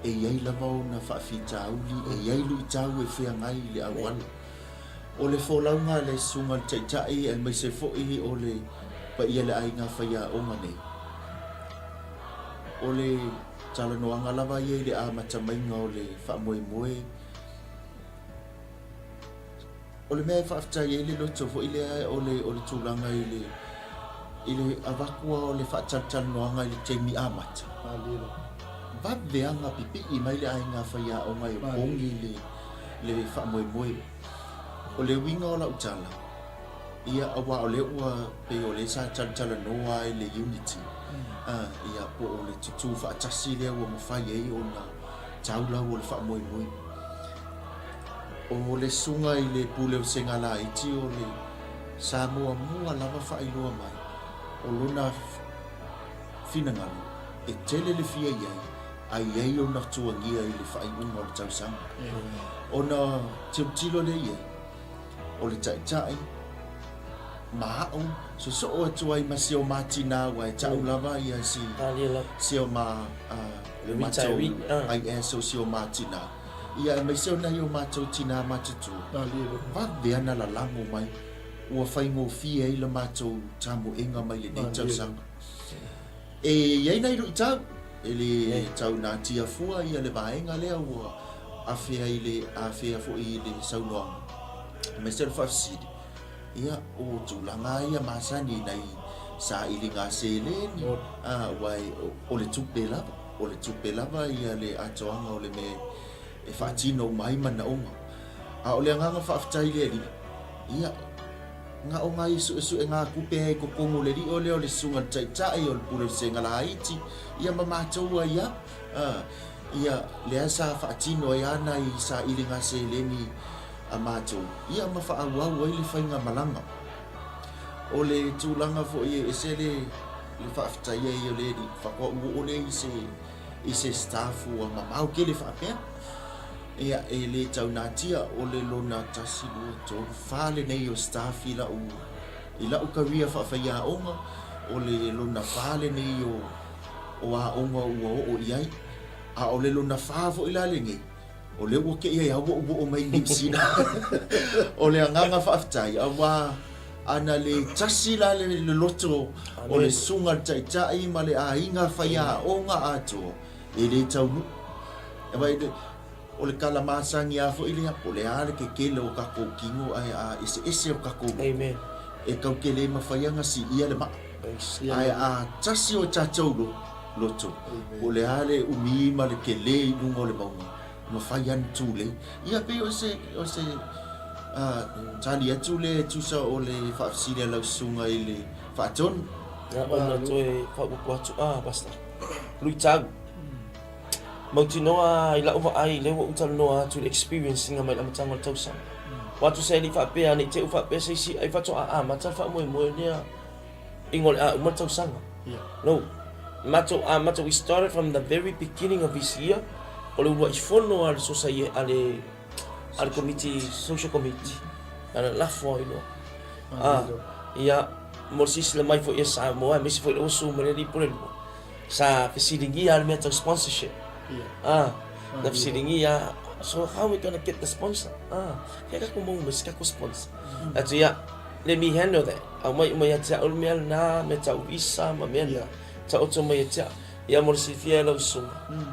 e ia la va na fa fita uli e ia lu tau e fia ngai le awan o le folaunga le sunga taitai e mai se fo'i o le pa ia le ainga whaia o mane. O le talanoanga lava ia le a matamainga o le whaamoe. O le mea whaaftai e le loto fo'i le ai o le tūlanga i le awakua o le whaatalanoanga i le teimi amata. Vaveanga pipi i mai le ainga whaia o mai o kongi le whaamoe. O le winga o la utala ia awa o le ua pe o le sa tala noa i le unity ia po o le tutu whaatasi lea ua mawhai ei o na taula o le whaamoe o le sunga i le pule o senga la iti o le sa mua lava whaailoa mai o lona finangalo e tele le fia iai ai ei o na tuangia i le whaaiunga o le tausanga o na tilo le iai o le tai ma'o so o tuai masio matina wa tau lava ia si o ma le mitari ai sio matina ia mai sio na yo mato tina matutu va veana la lango mai ua faingo fie i le mato tamu inga mai le nei tau sanga e iai nei rui tau ele tau na tia fua ia le vaenga lea ua afea fo i le saunoanga Mr. Fafsid ia o tulanga ia masani nei sa ilinga seleni wai o le tupe lava ia le atoanga o le me e fatino mai mana onga o le nganga faftai le ia nga o ngai su nga kupe ko kongo le o le sunga tai o le pule senga la iti ia mama tua ia ia lea sa whaatino e ana I sa ilinga se leni a mātou. Ia ma whaawau ai le whainga malanga. O le tūlanga fo e se le whaaftai e o le whakua uu o le I se staffu a mamau ke le whaapea. Ia e le taunatia o le lona tasi lua tōru whale nei o staff I lau kawia whaafaya onga o le lona whale nei o a onga ua o iai. A o le lona whaafo I la lengi. O le ua ke ia o mai nimsina. O le anganga whaaftai a wā ana le tasi la le loto o le sunga taitai ma le a inga whaia onga ato e le taunu. E wai o le kalamasangi a fo I le hapo le ale ke kele o kako kingo ai a ese o kako. Amen. E kau ke le mawhaianga si ia le maa. Ai a tasi o tātou loto. O le ale umi ma le ke le nunga o le maunga. Mawhaian tūle. Ia pe o se tani atu le tusa o le whaafsile lau sunga I le whaaton. Nga ona toe whaupu atu basta. Lui tagu. Mauti noa I lau ai le wa utalo noa to experience nga mai la matanga le tausa. Watu se li whaapea ni te whaapea se si ai whato mata wha moe nea ingole umar tausanga. No. Mato we started from the very beginning of this year. O le ua I fono al society al committee, social committee. Ana lafo I no. Ia morsis le mai fo ia sa moa mesi fo le osu mele li pole lo. Sa fesilingi al meta sponsorship. Na fesilingi ya. So how we gonna get the sponsor? Kaya ko mo mesi ka ko sponsor. Atu ya let me handle that. Au mai ata ol mel na meta visa ma mel. Ta oto mai ata ia morsi fia lo sunga.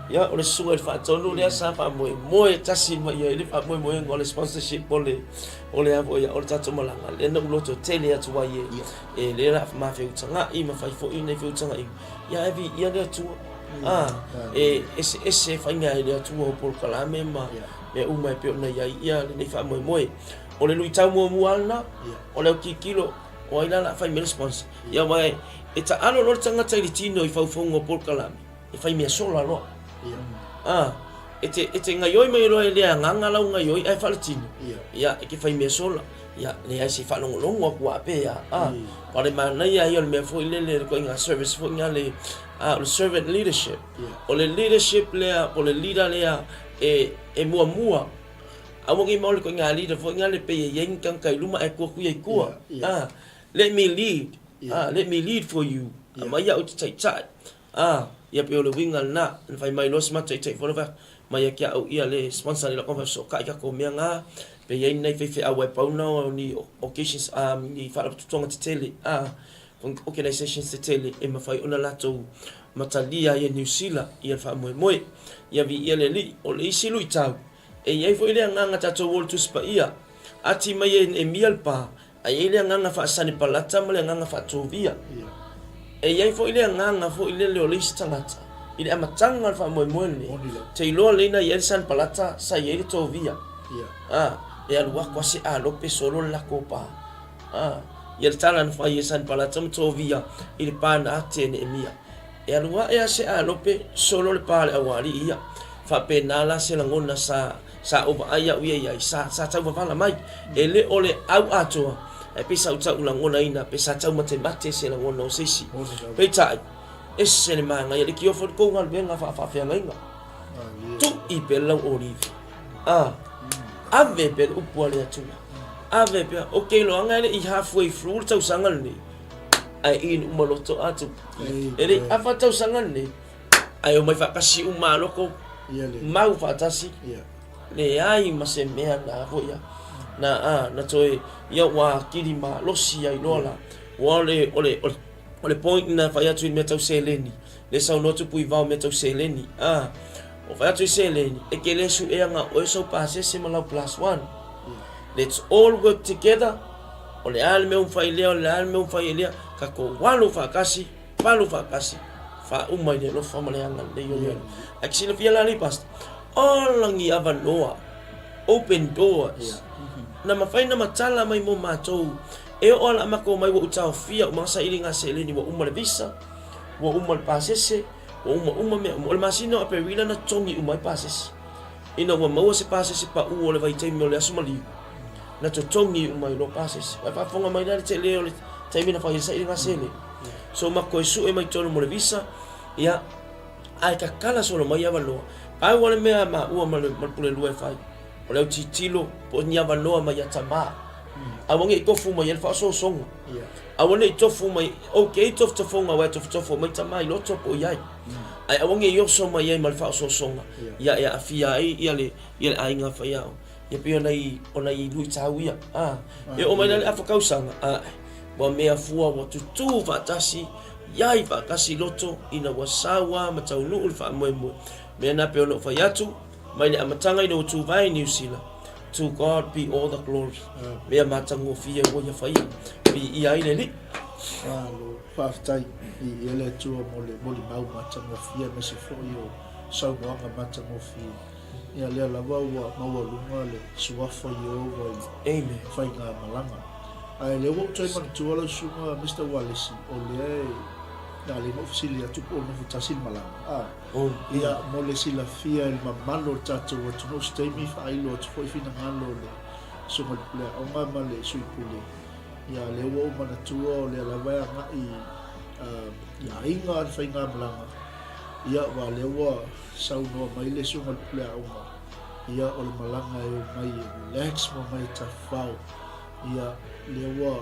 Ya o le sunga I whaatonu lea sa wha moe tasi mai ia ili wha moe ngole sponsorship o le hapo ia o le tato malanga. Le na uloto tele atu wai e le la ma whiutanga I ma whai fo I nei whiutanga I. Ia evi ia lea tua. Ese whainga I lea tua o Paul Kalame ma me umai peo na ia le nei wha moe. O le lui tau mua alna, o le kikilo, o ai la whai mele sponsor. Ia wai e ta alo lor tangata I tino I whauwhaunga Paul Kalame. E whai mea sola loa. E te ngaioi mai loa e lea nganga lau ngaioi ai whalatino. Ia e ke whai mea sola. Ia le ai se whalongolongo aku ape ia. Pare manai ai o le mea fo I le ko inga service fo inga le servant leadership. O le leadership lea, o le leader lea e mua. Awangi mau le ko inga leader fo inga le pe ye yang kang kai luma e kua kua. Let me lead. Let me lead for you. Maya o te tai. Ia pe o le winga na fai mai los ma tai fo va mai kia au ia le sponsor le konfa so ka ko mea nga pe ye nei fe awe pa no ni occasions ni fa tonga te tele organizations te tele e ma fai ona lato matalia ia New Zealand ia fa moe ia vi ia le li o le isi lui tau e ia fo ile nga tato wol tu spa ia ati mai e mial pa ai ile nga fa sani palata mo le nga fa tovia e ia fo ile nga fo ile le oli stangata ile amatanga fa moe ni te lo le na ia san palata sa ia tovia e alua kwasi lope solo la copa ia talan fa ia san palata mo tovia ile pana atene emia e alua e se lope solo le pale awali ia fa penala se langona sa ova aya ia sa tau vala mai ele ole au atoa e pesa utau langona ina pesa tau mate se langona o sisi peta ese le manga ia le kio fo ko ngal benga fa ngai tu I pelau olive ave pe upua le atu ave pe okay lo anga le I halfway through tau sangal ni ai in umaloto atu ele afa tau sangal ni ai o mai fa kasi umaloko mau fa tasi le ai masemea na hoya na toe ia wa kilima losi ai lola ole point na fa atu me tau seleni le sa no tu pui va me tau seleni o fa atu seleni e ke le su e nga o so pase se mala plus 1 let's all work together ole al me un failea ka ko walu fa kasi fa umai le lo fa male anga le yo actually fia la li past olangi avanoa open doors na mafaina matala mai mo matou e ola mako mai wo utau fia o masa ilinga seleni wo umal visa wo umal pasese uma me o le masino a perila na tongi umai pases ina wa mau se pases pa u o le vai taimi o le asumali na tongi umai lo pases wa pa fonga mai dale te le o le taimi na fa isa i ngasele so ma ko su e mai tonu mo le visa ia ai ka kala so mai ava lo ai wala me ma u ma le pule lu fai o le titilo po nya va lo ma ya tama a wonge ko fu mai el fa so song a wonge to fu mai okay to fonga wa to fu mai tama i lo to po ia ai awonge yo so mai ai mal fa so songa ya afia ai le ai nga fa ya pio nei ona i lui tauia o mai na afa kausanga wa me afua wa tu va tasi yai va kasi loto ina wasawa mataunu ul fa mo me na pe ono fa yatu mai le amatanga i no tu vai New Zealand. To God be all the glory me matango fia wo ya fa i ai le ni lo whaftai i ele tua mole mau matangofia me se fōi o saumoanga matangofia. Ia lea lawa ua maua lunga le suafa i o wai. Amen. Whai ngā malanga. Ai le wau tai manatua lau sunga Mr. Wallace o lea ngā le ngofisili atu po nofu tasil malanga. Ia mole sila fia il mamalo tato wa tuno steimi fa ailo atu fōi fina ngalo le sunga lea o ngama le sui pule. Ia le wau manatua o le lawai anga ia inga al whai ngā malanga. Ia wa le wau saunoa mai le sunga pule a unga. Ia o le malanga e o mai relax mo mai ta whau. Ia le wau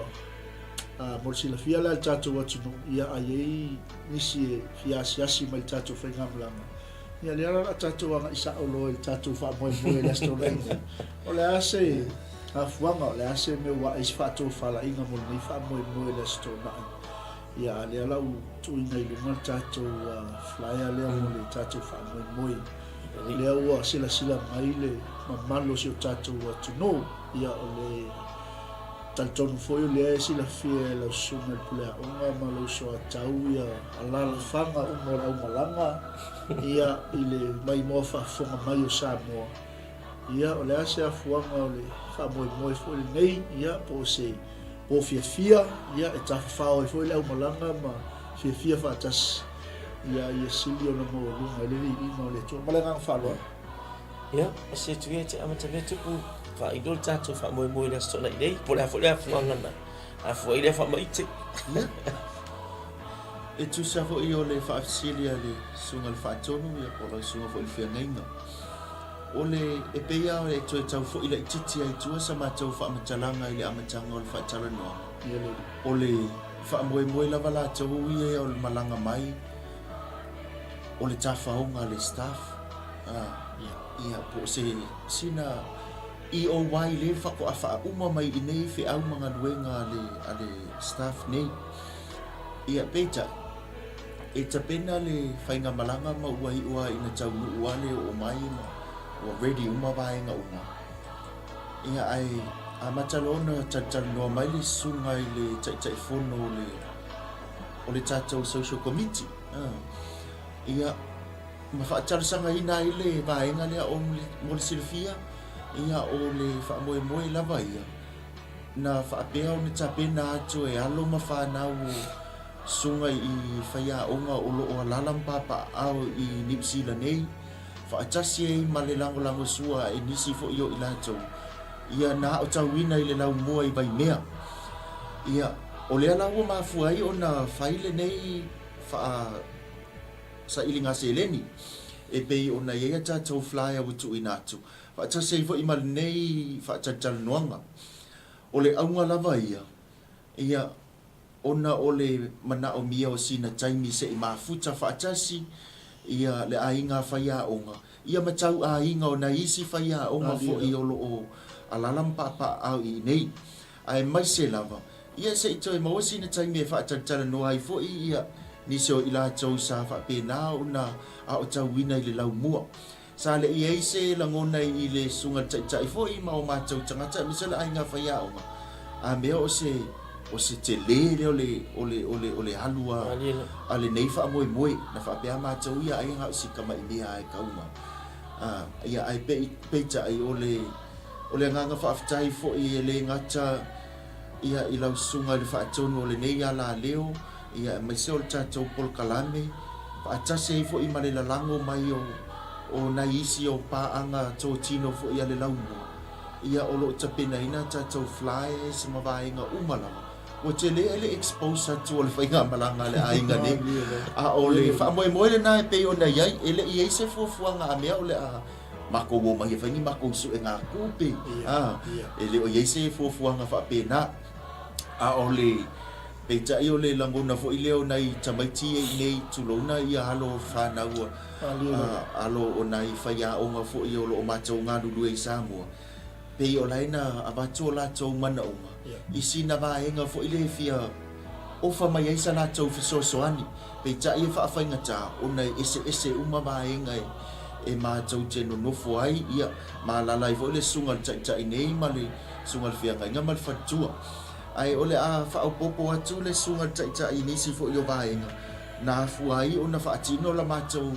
mo sila fia la tato watu no. Ia ai nisi e fia siasi mai tato whai ngā malanga. Ia le ara tato wanga isa o loe tato wha moe moe le astorenge. O le ase afuanga le ase me wa is fato fala inga mo ni fa moe le astorenge. Ia le ala u tu ina i lunga tato flyer lea mo le tato wha moe. Lea ua sila mai le mamalo si o tato watu no. Ia o le taltonu foio lea sila fia la sunga pule a unga malo so a tau ia alala fanga unga la umalanga. Ia i le mai moa whaafonga mai o Samoa. Ia o le ase afuanga o le wha moe fo le nei ia po se o fia ia e tawhawhao e fo le umalanga ma fia whaatas. Ia sili o na mo lunga le i ma o le tua malengang whaloa. Ia, o se tuia te amata me tuku fa idol tato fa moe le stona i dei po le afuanga na afua i le fa maite. E tu sa fo i o le whaafisilia le sunga le whaatonu ia po la sunga fo i whia ngainga. O le e peia o le toi tau fo i la ititi ai tua sa matau whamatalanga i le amatanga o le whaatalanoa. O le whaamoe lava la tau ia o le malanga mai. O le tawhaonga le staff. Ia po se sina i o wai le whako a wha uma mai i nei whi au mga luenga ale staff nei. Ia peita, e tapena le whainga malanga ma uai ua ina tau nu uale o mai ma o ready uma vaenga uma. Ia ai a matalona tatalanoa mai le sunga i le tai fono o le tatou social committee. Ia ma whaatalasanga ina i le vaenga lea o mo le silfia. Ia o le whaamoe lava ia. Na whaapea o ne tapena atu e alo ma whanau sunga i whaia onga o loo alalam papa au i New Zealand nei. Whaatasi e ma le lango sua e nisi fo i o i latou. Ia na o tauina i le lau mua i vai mea. Ia o lea lau mafuai o na whaile nei sa ilinga se eleni. E pei o na ia tatou flyer wutu inatu. Whaatasi e fo i mal nei whaatatalanoanga. O le aunga lava ia. Ia ona o le mana o mia o sina taimi se i mafuta whaatasi. Ia le ainga whaia onga. Ia matau ainga o na isi whaia onga fo i olo o alalam papa au i nei. Ai mai se lava. Ia se i toi maua sina taimi e whaatantara noa ai fo i ia. Nisi o ila tau sa whapena o na a o tau wina i le lau mua. Sa le i eise langona i le sunga tai fo i mao matau tangata. Misa le ainga whaia onga. A mea o se te le o le halua a le nei wha moe na wha pea mātou ia ai ngā si kama i mea ai kaunga. Ia ai peita ai o le nganga whaafitai fo i le ngata ia i lau sunga le whaatonu o le nei ala leo ia mai se o le tātou pol kalame faatasi ai foʻi ma le lalago mai o nai isi o paanga tō tino foʻi a le laumo ia o loo tapenaina tatou fly se mavaega uma lava ua te lē le expose atu o le faiga malaga le aiga nei a o le faamoemoe lenā e pei ona iai e leʻi ai se fuafuaga a mea o le a makou o mai e faiga makou su e gaku pe e le o iai se fuafuaga faapena a o le peitai o le lagona foʻi lea o nai tamaiti ai nei tulouna ia alo fanaua alo o nai faiaʻoga foʻi o loo matou galulu ai Samoa pei o laina avatu o latou manaʻuga i sina vaega foʻi le fia ofa mai ai sa latou fesoasoani peitai e faafaigatā ona ese uma vaega e matou te nonofo ai ia malala ai foʻi le suga le taʻitaʻi nei ma le suga le feagaiga ma le fatutua ai ole a faaupopo atu le suga le taʻitaʻi nisi foʻi o vaega na afua ai ona faatino la matou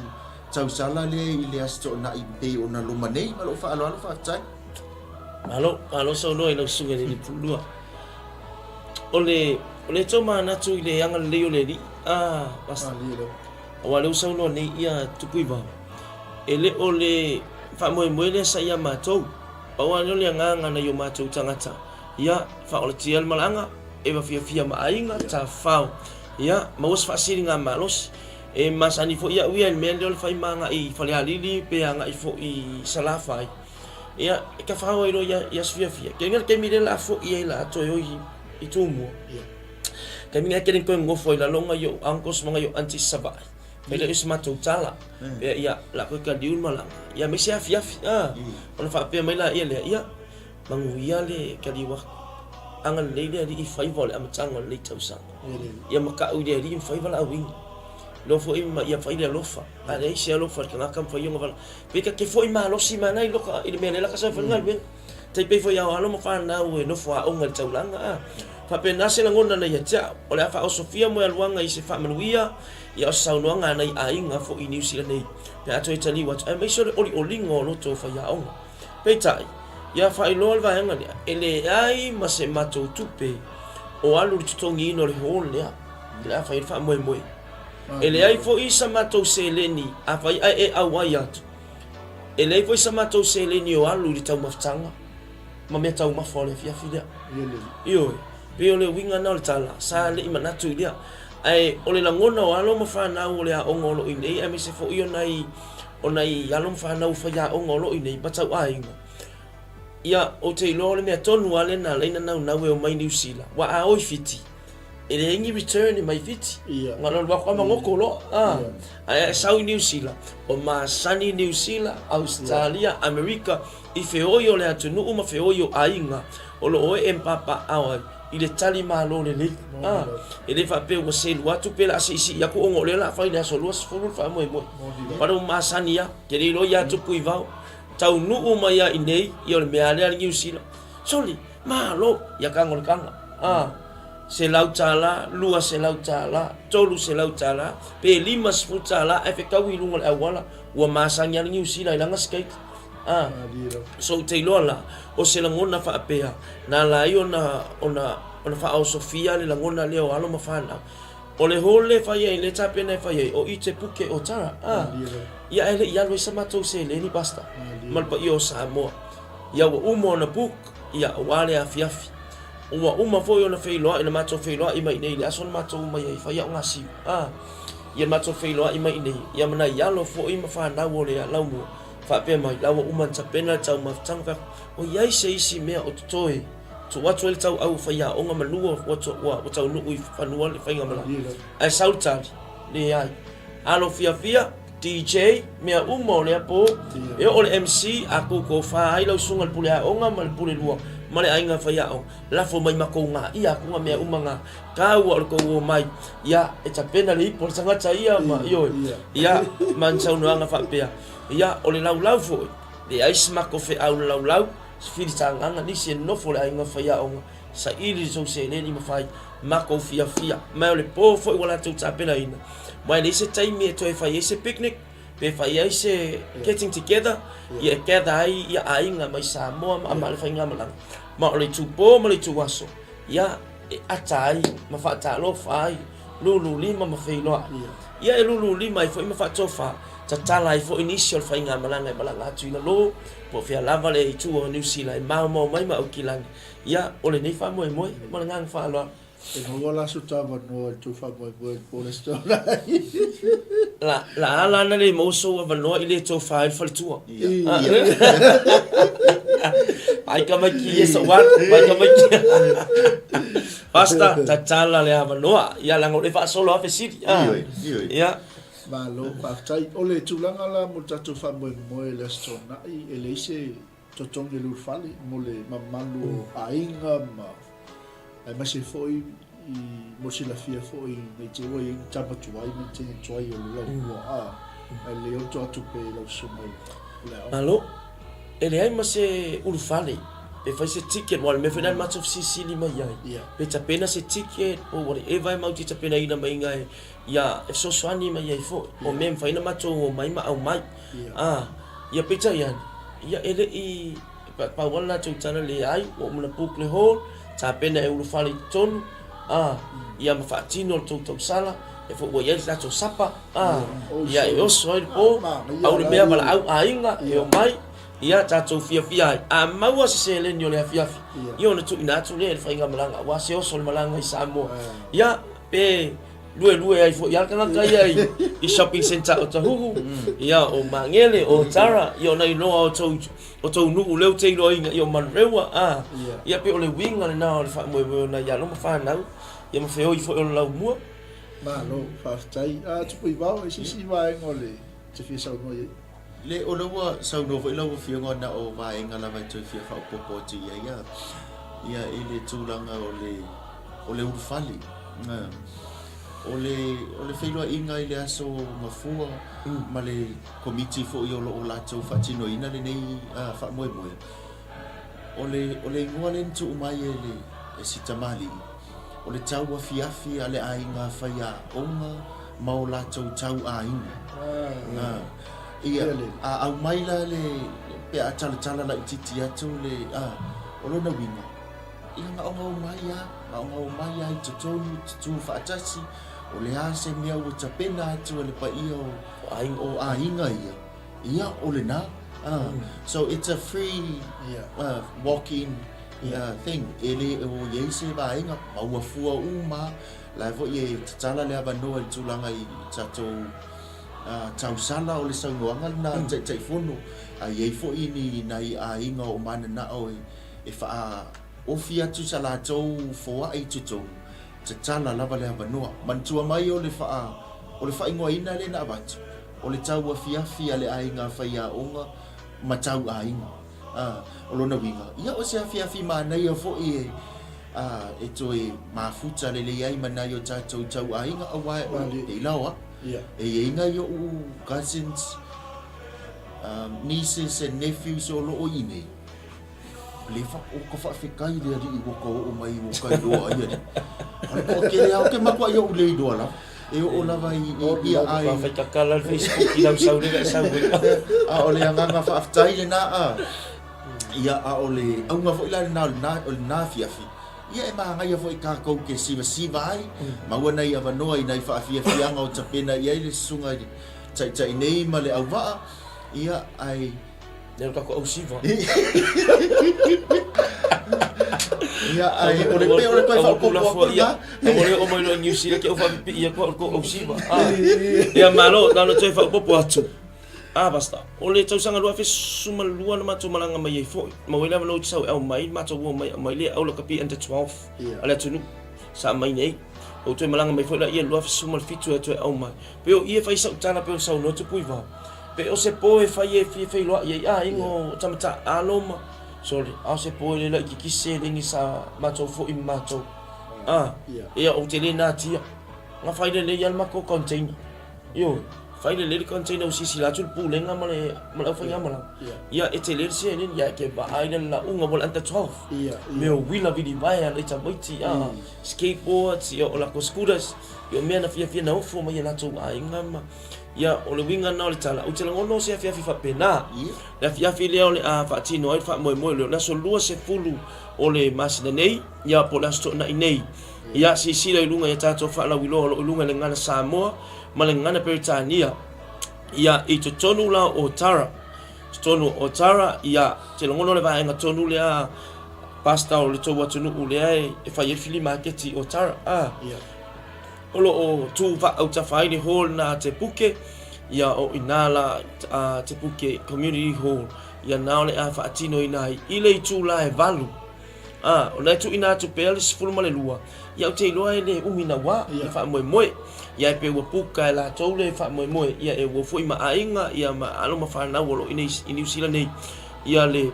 tausala lea i le asitoʻanaʻi pei ona loma nei ma loo faaloalo faafetai alo saunoa i lau suga le pulua o le tau manatu i le aga lelei o le alii pasta aua leu saunoa nei ia tupu i vau e le o le faamoemoe lea sa ia matou aua le o le agaga nai o matou tagata ia faʻolatia le malaga e mafiafia maaiga tafao ia maua se faasiliga malosi e masani foʻi aʻu ia le mea lea o le faimagaʻi falealili pe agaʻi foʻi salafa ai ia e ka whao ai roa ia sfiafia ke ngā kemi le la foʻi ai la atoe oi i tūmua kemi ngā kere koe ngofo i la longa yo ankos mga yo anti savaʻi pei le isi matou tala pea ia la koe ka liul malanga ia me se afiafi ona faapea mai la ia lea ia manguia le kaliwa anga lelei le alii faiva o le amataga o lelei tausaga ia makaʻu i le alii faiva la auiga lo foi ma ia fai le alofa ale se alofa ka ngaka fai yo ngala pe ka ke foi ma lo si mana i lo ka i le mele la ka sa fanga ben tai pe foi ya alo mo fa na we no fa o ngal taulanga fa pe na se la ngona na ya tsa o le fa o sofia mo alwanga i se fa manuia ia o sauno nga na ai nga fo i New Zealand nei pe ato i tali wat ai mai so oli olingo lo to fa ya o pe tai ia fa i lo va nga ele ai ma se mato tupe o alu tutongi no le hol le ia fa i fa mo ele ai fo isa matou seleni a fai ai e awai atu ele ai fo isa matou seleni o alu li tau mafutanga ma mea tau mafole fiafilea io pe ole winga na o le tala sa le ima natu ilia ai ole langona o alo mawhanau o le a ongo lo inei ai me se fo i o nai alo mawhanau fai a ongo lo inei patau ainga ia o te ilo le mea tonu ale na leina nau nau e o mai New Zealand wa a oi fiti ele ingi return mai fiti ngalo wa kwa mangoko lo ai sau New Zealand o ma sani New Zealand Australia America i feoio le atunu uma feoio ainga o lo oe empapa awa i le tali malo le le ele fa pe o se lua tu pe la si ya ko ngo le la fa ina so lo fulu fa mo para o ma sani ya ke le lo ya tu kuivao tau nu uma ya inei i o le mea le New Zealand soli malo ya kangol kanga se lau tala, lua se lau tala, tolu se lau tala, pe lima se fu tala, e fe kau i lunga le awala, ua masang yang New Zealand ilanga skate. So te lola, o se langona fa apea, na lai ona fa au Sofia le langona leo alo mafana. O le hole fa ye le tapena fa ye o ite puke o tara. Ya ele ya lo samato se le ni basta. Malpa io Samoa. Ya wa umo na puk, ya wale afiafi. Uma foi ona feiloa ina matou feiloa i mai nei le aso matou mai ai fa ia ngasi ia matou feiloa i mai nei ia mana ia lo foi ma fa na wo le lau mo fa pe mai lau uma tapena tau maftanga o ia se isi mea o toi to what will tau au fa ia onga manua o tau nu i fanua le fainga mala ai sauta le ai alo fia DJ mea uma le apo e o le MC aku ko fa ai lau sunga pule onga mal pule lua male ainga faiao la fo mai makonga ia kunga mea umanga kau o ko mai ia e tapena le por sanga ia ma yo ia man sau no anga fa pea ia o le lau fo le ais mako fe au lau fili tanga ni se no fo le ainga faiao sa ili so se le ni mafai mako fia mai o le po fo wala tu tapena ina mai le se time e to e fai ese picnic pe fai ese getting together ia keda ai ia ainga mai Samoa ma le fainga malang ma le tupo ma le tuaso ia atai ma fa ta lo fai lulu lima ma feiloa ia e lulu lima i fo ima fatofa tatala i fo initial fainga malanga atu ina lo po fia lava le itu o New Zealand mau mai ma ukilang ia ole nei fa moi malanga fa lo e no la su tava no tu fa moi po le sto la ala na le mo so va no ile to fa fa tu ai ka maki so wat ai ka maki basta tatala le ava no ia lango le fa solo a fesiti ia malo patai ole tulanga la mo tatu fa mo le sto na e le se totonge lu fali mo le mamalu ainga ma ai ma se foi i mo se la fia foi nei te oi tapa tuai me te tuai o lo ai le o to pe lo so mai malo ele ai ma se ulfali e fai se ticket wal me final match of Sicily mai ai pe tapena se ticket o wale e vai mau ti tapena ina mai ngai ya e so swani mai ai fo o mem fai na match o mai ma au mai ya pe cha ya ele i pa wala tu tana le ai o mona puk le hol tapena e ulfali ton ia ma fatino to sala e fo o ia sa to sapa ia e o so po au le mea bala au ainga e o mai ia tatou fia a maua se le ni le fia ia ona tu ina tu le fainga malanga wa se o sol malanga i Samoa ia pe lue ai fo ia kana kai ai i shopping center o Tahuhu ia o mangele o Tara ia ona no o to nu le te lo inga ia manrewa ia pe o le winga na o fa mo na ia no fa na ia mo feo i fo o la mua ma no fa tai tu pui ba e si vai ngole te fi sa no le o lawa sau no foi lawa fia ngona o vai ngala vai tu fia fa popo ti ia ile tulanga o le ufali o le feilo inga ile aso mafua ma le committee fo yo lo la tu fa tino ina le nei fa mo o le ngole tu mai ele e sitamali o le tau wa fiafi ale ainga fa ya onga mau la tu tau ainga ia au mai la le pe a tala la titi atu le o lo na winga ia o mai ya tu fa atasi o le ase mea o tapena atu le pa ia o ainga ia o le na so it's a free walk-in thing ele o yese ba inga au fua uma la vo ye tala le abano el tulanga i tato tau sala o le saunoanga na tai fono a ye fo ini nai a inga o mana na o e fa o fia tu sala to fo ai tuto tala lava le abano mantua mai o le fa ingo ina le na bat o le tau fia le ainga fa ia onga matau ainga o lona winga ia o se fia mana ia fo e toi mafuta le ai mana yo tau ainga o wa e lawa e inga yo cousins nieces and nephews o lo ine le fa o ko fa fikai le ri ko o mai o kai do ai o ke ma kwa yo le do la e o la vai ia ai fa kakala Facebook i lau sau le sau o le anga fa aftai le na ia o le au ma fo ila na fiafi ia e ma ngai fo ka ko ke si vai ma wana ia va no ai fa fiafi anga o tapena ia le sunga tai nei ma le au va ia ai le ka ko au si va ia ai o le pe fa ko ia o mo lo New Zealand ke o fa ia ko au si va ia malo na no te fa po atu basta o le tau sanga lua fe suma lua na matu malanga mai fo ma wela no tsau au mai matu mai le au lo kapi under 12 ala tunu sa mai nei o te malanga mai fo la ia lua fe suma fitu e au mai pe o ia fai sa tana pe o sa no te pui va pe o se po e fai e fi lo ia ingo tamata aloma sorry a se po le la ki se le ni sa matu fo i matu ia o te le na tia nga fai le ia ma ko container yo fai le container o sisi la tul pulenga male fai amala ia etele se ni ya ke ba ai la unga bol anta 12 me o wila vidi vai ala ta boiti skateboards ia o la ko scooters yo me na fia na fo mai la tu ai ngama ia o le winga na o le tala o tela ngono se fia fa pena la fia le o le fa tino ai fa mo le na so lua se fulu o le masina nei ia po la sto na nei ia sisila ilunga ia tatou whaalau iloa lo ilunga le ngana Samoa ma le ngana Peritania ia i te tonu la o Tara tonu o Tara ia te longono le vaenga tonu lea pasta o le tau atunu u lea e whai e fili marketi o Tara olo o tu au tawhai ni hall na te puke ia o inala te puke community hall ia nao le a whaatino inai ile i tū la e valu o nei tu ina tu pele sifulu ma le lua ia o te iloa e le umina wa ia wha moe moe ia e pe ua puka e la tau le wha moe moe ia e ua fui ma ainga ia ma alo ma whanau olo i New Zealand nei ia le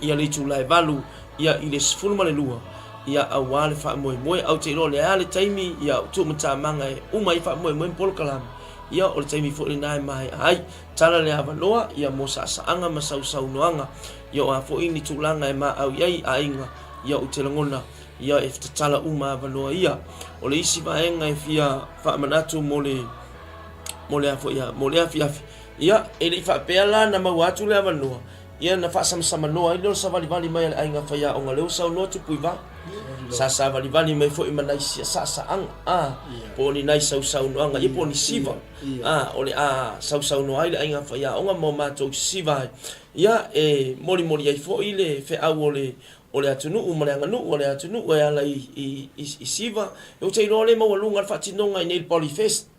i tū la e valu ia i le sifulu ma le lua ia a wale wha moe moe au te iloa le a le taimi ia tu mata manga e uma i wha moe moe polo kalama ia o le taimi fo le nai mai ai tala le avanoa ia mo sa saanga ma sau noanga ia o a fo ini tulanga e ma au iai ainga ia o te langona ia e tala uma avanoa ia o le isi vaenga e fia wha manatu mo le afo ia mo le afi ia e le wha peala na mau atu le avanoa ia na wha sama noa ilo sa vali mai le ainga wha ia o ngaleu sau noa tu puiva sa vali mai fo i manai sia sa anga po ni nai sau noanga ia po ni siva o le sau no ai le ainga fa ia onga mo matou siva ia e mori ai fo i le fe au o le atunu o le nganu o le atunu o ala i siva o te no le mo lunga fa tinonga i Nail Polyfest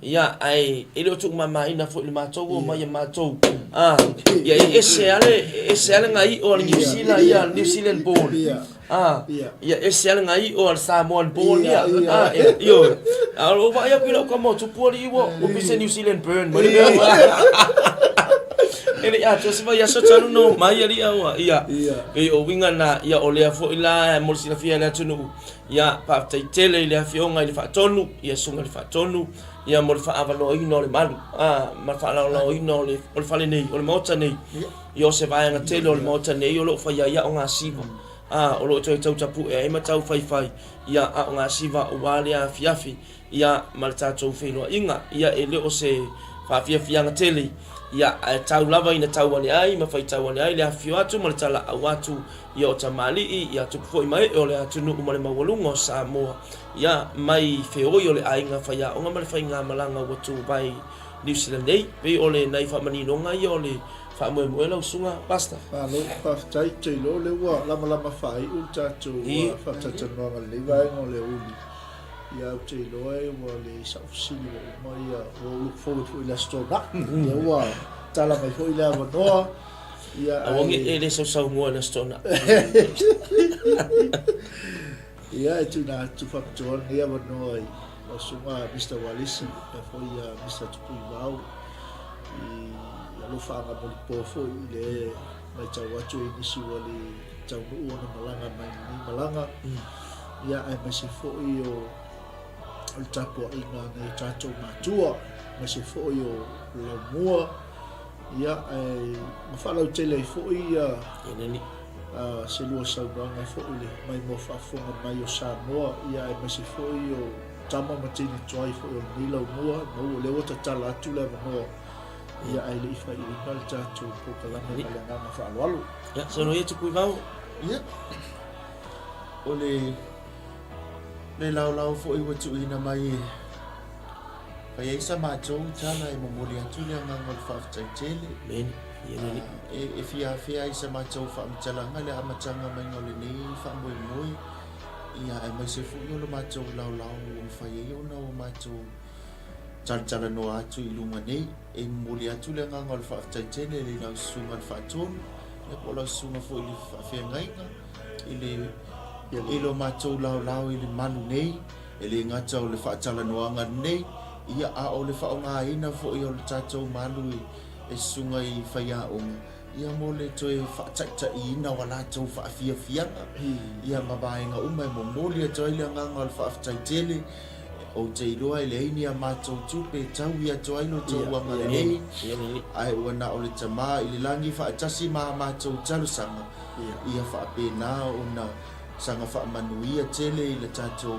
ia ai ele o tu mama ina fo le matou o mai matou ia ese ale ngai o New Zealand ia New Zealand born ia ese ale ngai o Samoan born ia io alo va ia pila como tu poli wo o pise New Zealand burn mo ele ia tu se vai so tanu no mai ali awa ia e o winga na ia o le fo ila mo sila fia na tunu ia pa tai tele le fionga le fa tonu ia sunga le fa tonu ia mo le fa avalo ino le malu ma fa la ino le o le fa le nei o le mota nei io se vai na tele o le mota nei o lo fa ia o nga siva o lo tau tapu e ma tau fai ia o nga siva o wale a fiafi ia ma tau fino inga ia ele o se fa fia nga tele ia tau lava ina tau wale ai ma fai tau wale ai le afio atu ma le tala au atu ia o tamali ia tupu foi mai o le atunu o le mawalunga o Samoa ia mai feoi o le ainga fai a onga ma le fai ngā malanga watu vai New Zealand nei pe o le nai whamaninonga ia o le whamoe lau sunga pasta Lo whaftai te lo le ua lama whai u tatu whatatanonga le vaenga o le uli ia te loe wa le sausili o mai o look forward to la store ia wa tala mai foi la vanoa ia awonge ele sau mo la store ia tu na tu factor ia vanoa o suma Mr. Wallace e foi Mr. Tupuivau e lo fanga mo po foi le mai tau atu inisi wali tau no malanga mai ni malanga ia ai mai se foi o al tapo ina nei tatou matua ma se foi o la mua ia ai ma fala tele foi ia ni se lua sa banga foi le mai mo fa fonga mai o Samoa ia ai ma se foi o tama matini toi foi o ni la mua no le o tala tu la no ia ai le fa i pal tatou po kala mai la na fa alu ia so no ia tu kuivau ia o le lau fo i watu ina mai fa ia sa matou tala e momoli atu le ngangol fa tele men ia ni e fia isa matou fa mtalanga le amatanga mai ngole ni fa moi ia e mai se fu no matou lau o fa ia no matou tala no atu i lunga nei e momoli atu le ngangol fa tele le lau sunga fa ton e po lau sunga fo i fa fia ngainga i lo matou lau i le manu nei e le ngata o le whaatala noanga nei ia a o le whaonga ina fo i o le tatou manu e sunga i whaia onga ia mo le toe whaataita i ina wa lātou whaafia fianga ia mabaenga umai mo moli a toi le nganga o le whaaftaitele o te iloa i le ini a mātou tupe tau ia toi no tau wanga le nei ai wana o le tama i le langi whaatasi maa mātou talusanga ia whaapena o na sanga fa manuia tele i le tatou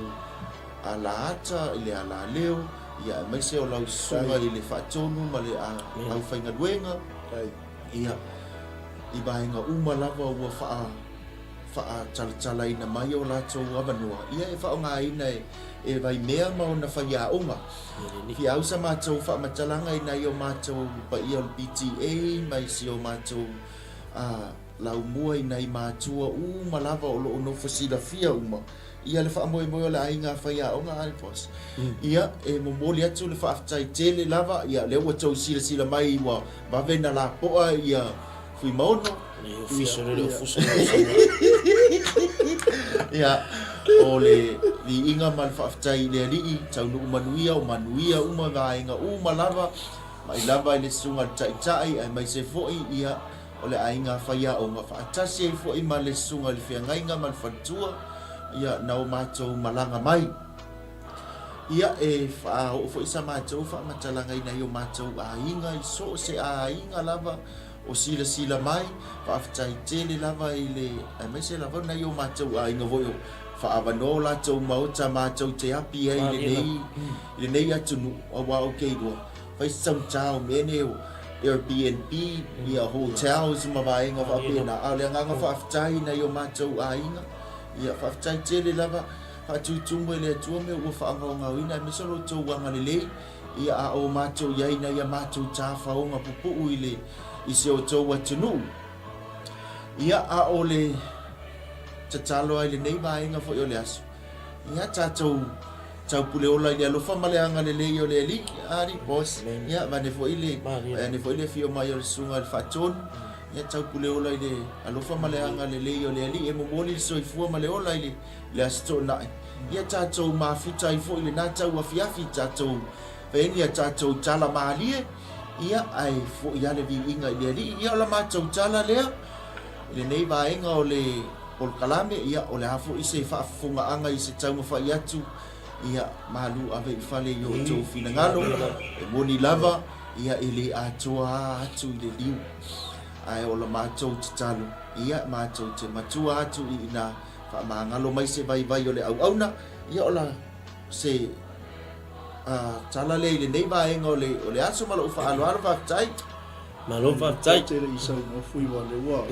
ala ata i le ala leo ia mai se o lau sunga i le whaatonu ma le au whainga luenga ia i baenga uma lava ua cala ina mai o lātou avanua. Ia e whaongaina e vai mea mau na whaiaonga. Fi au sa mātou whamatalanga ina i o mātou pa i o PTA, mai si o mātou lau mua ina i mātua malava o lo no fasila fia uma. Ia le whaamoe moe o le ainga whaiaonga ai pos. Ia e momoli atu le whaaftai tele lava, ia le ua tau sila mai wa vavena la poa ia fui maono. Ia o le vi inga mal whaaftai le alii, tau nu manuia o manuia uma vaenga lava, mai lava le sunga tai ai mai se foi ia o le ainga whaiaonga whaatasi ai foi ma le sunga le whiangainga mal whantua, ia nau mātou malanga mai. Ia e whaao foi sa mātou whaamatalanga ina i o mātou ainga i so se ainga lava, o sila mai whaaftai tele lava i le mai se lava na i o mātou ainga voi o whaavano lātou mauta mātou te api ai le nei atunu o wao keirua whai sau tau mene o Airbnb i a hotels mawaenga whaapena a le nganga whaaftai na i o mātou ainga ia whaaftai tele lava whaatutumu e le atua me ua whaangaongawina e mesalo tau wanga lelei ia a o mātou iaina ia mātou tāwhaonga pupu i se o tau atunu. Ia a o le tatalo ai le nei vaenga fo i o le aso. Ia tātou tau pule ola i le alofa maleanga le lei o le ali, ari boss. Ia vane fo i le fio mai o le sunga le whatonu. Ia tau pule ola i le alofa maleanga le lei o le ali, e momoli le soifua male ola i le asto nai. Ia tātou mawhita i fo i le nātau a fiafi tātou veni a tātou tala maalie. Ia ai fo ia le vi inga i le ali, ia o la mātou tala lea. Le nei vaenga o le kalame, ia o le hafo i se whaafunga anga i se tau mawhai atu. Ia malu ave i whale i o tau whina e moni lava, ia i le atoa atu i le liu. Ai o la mātou te talo, ia mātou te matua atu i na whaamangalo mai se vai o le au auna. Ia o la se tala le nei vaenga o le aso malo whaaloaro whaftai. Malo whaftai. Tere i sau no fui wa le wa.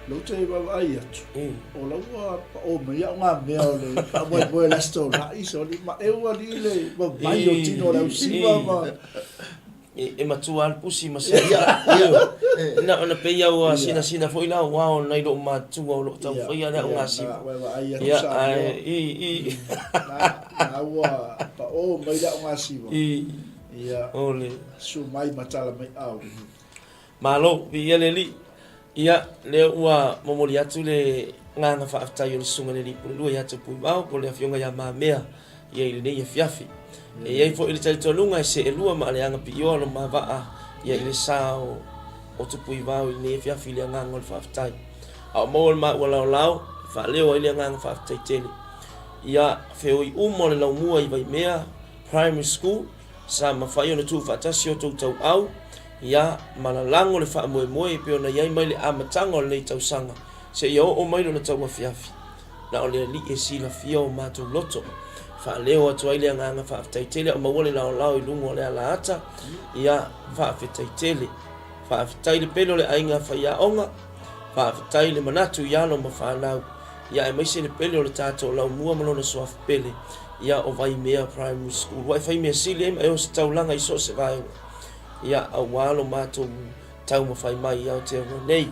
Lo te wa ai atu. O la wa o me ia ngā mea o le whamoe lasto na iso li ma ewa li le mai o tino la usiwa ma. E matua al pusi masaya. Na ona peia o sina foi la wa na ilo matua o lo tau foi ala nga si. Ya ai na wa pa o mai la nga si. Ya ole su mai matala mai au. Malo vi ele ia le ua momoli atu le nganga whaaftai o le sunga le lipu lua ia te pui mau po le afionga ia maa mea ia ili nei ia fiafi e iai fo ili talitolunga e se e lua maa le anga pi ioa lo maa waa ia ili sao o te pui mau ili nei ia fiafi ili nganga o le whaaftai a o maua le maa ua lau lau wha leo ili nganga whaaftai tele ia feo i umo le lau mua i vai mea primary school sa mawhai o na tu whaatasi o tau au ia malalango le wha moe moe pe ona iai mai le amatanga o le nei tausanga se ia o mai lo na tau mafiafi na o le li e sila fia o mātou loto wha leo atu ai le nganga wha aftaitele o mawale lao lao i lungo le ala ata ia wha aftaitele wha aftaitele pelo le ainga whaiaonga wha aftaitele manatu ialo ma whanau ia e maise le pelo le tātou lau mua malona soaf pele ia o vai mea primary school wai whai mea sili ema e o se taulanga i so se vai ia au walo mātou tau mawhai mai au te nei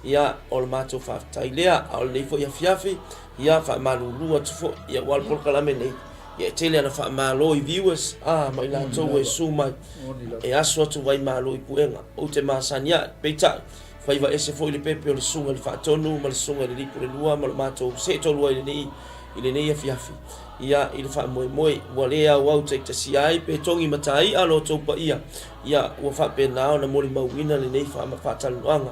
ia o le mātou whaftai lea au le neifo ia fiafi ia wha malulua tufo ia walpol kalame nei ia tele ana wha malo i viewers mai lātou e su mai e aso atu vai malo i puenga o te māsania peita whai wa ese fo i le pepe o le sunga le whaatonu ma le sunga le lipu le lua ma le mātou se tolua i le nei ia fiafi ia i le wha moe moe ua lea wau te tasi ai pe tongi matai alo taupa ia ua wha pe nao na mori mauina le nei wha ma whaataluanga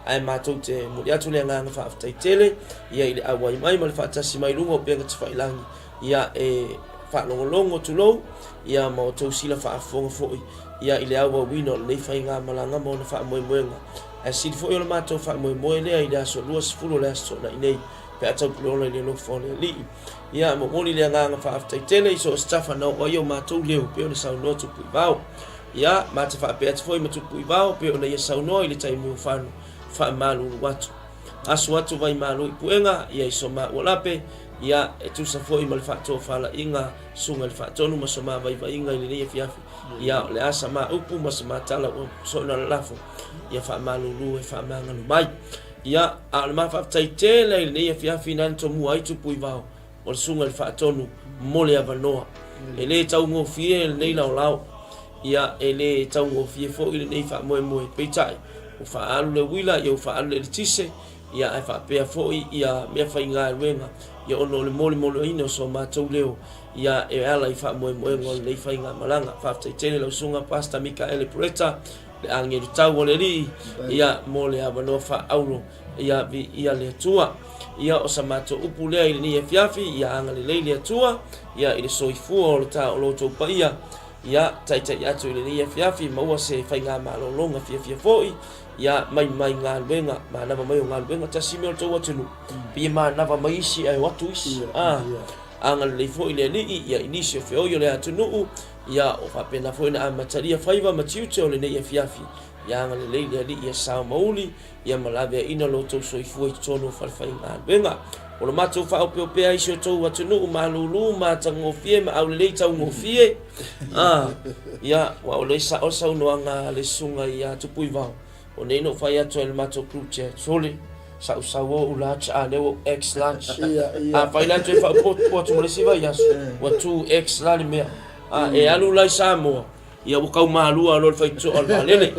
ai mātou te mori atu lea nganga wha aftai tele ia i le awai mai ma le whaatasi mai lunga o penga te whailangi ia e wha longolongo tulou ia ma o tau sila wha afonga foi ia i le awa wino le nei whai ngā malanga ma o na wha moe moenga e sili foi o le mātou wha moe moe lea i le aso lua sifulo le aso na i nei pe atau pulola i le lofo le li ia mo moli le nganga wha aftai tele i so stafa na o yo mātou leo pe o na sau no tupu i vau ia ma te wha pe atu foi ma tupu i vau pe o na ia sau no i le taimi o whanu wha malu watu asu atu vai malu i puenga ia iso ma olape ia e tusa foi mal fa'ato fala inga sunga le fa'atonu ma soma vai inga i le fiafi ia le asa ma upu ma sama tala o so na lafo ia fa malulu e fa mangalu mai ia al ma fa taitele le fiafi nan to mu ai tu pui vao o sunga le fa'atonu mole avanoa ele tau ngo fie nei lao ia ele tau ngo fie fo ile nei fa moe peitai o fa alu le wila ia o fa alu le tise ia ai fa pe fo ia me fa inga wenga ia ono le mole ino so ma tau leo ia e ala i fa moe ngol nei fa inga malanga fa taitele lo sunga pasta Mikaele Pureta le ange tau le ri ia mole avanoa fa aulo ia vi ia le tua ia o samato upu lea ili ni fiafi ia anga le leile atua ia ili soifua o ta o loto pa ia taitai atu ili ni fiafi maua se whainga malolonga fia foi ia mai ngā luenga ma nava mai o ngā luenga ta simeo tau atunu pia ma nava mai isi ai watu isi anga le foi le li ia inisio feo yo le atunu ia o whapena foi na amataria whaiva matiute o le ni fiafi ia anga le leile li ia sao mauli ia malave ina lo tau soifua i tono whalwhai ngā luenga. O lo matou whaopea isi o tau atunu malulu ma tangofie ma au lei tau ngofie. Ia wa o le sa o sau noanga le sunga ia tupui vau. O nei no whai atu ele matou kruche sole. Sau o ulacha a lewo X lunch. Whai lanto e whaopotu mo le siva iasu. Wa 2X lali mea. E alu lai Samoa. Ia wakau maalua lo le whaito o le valele.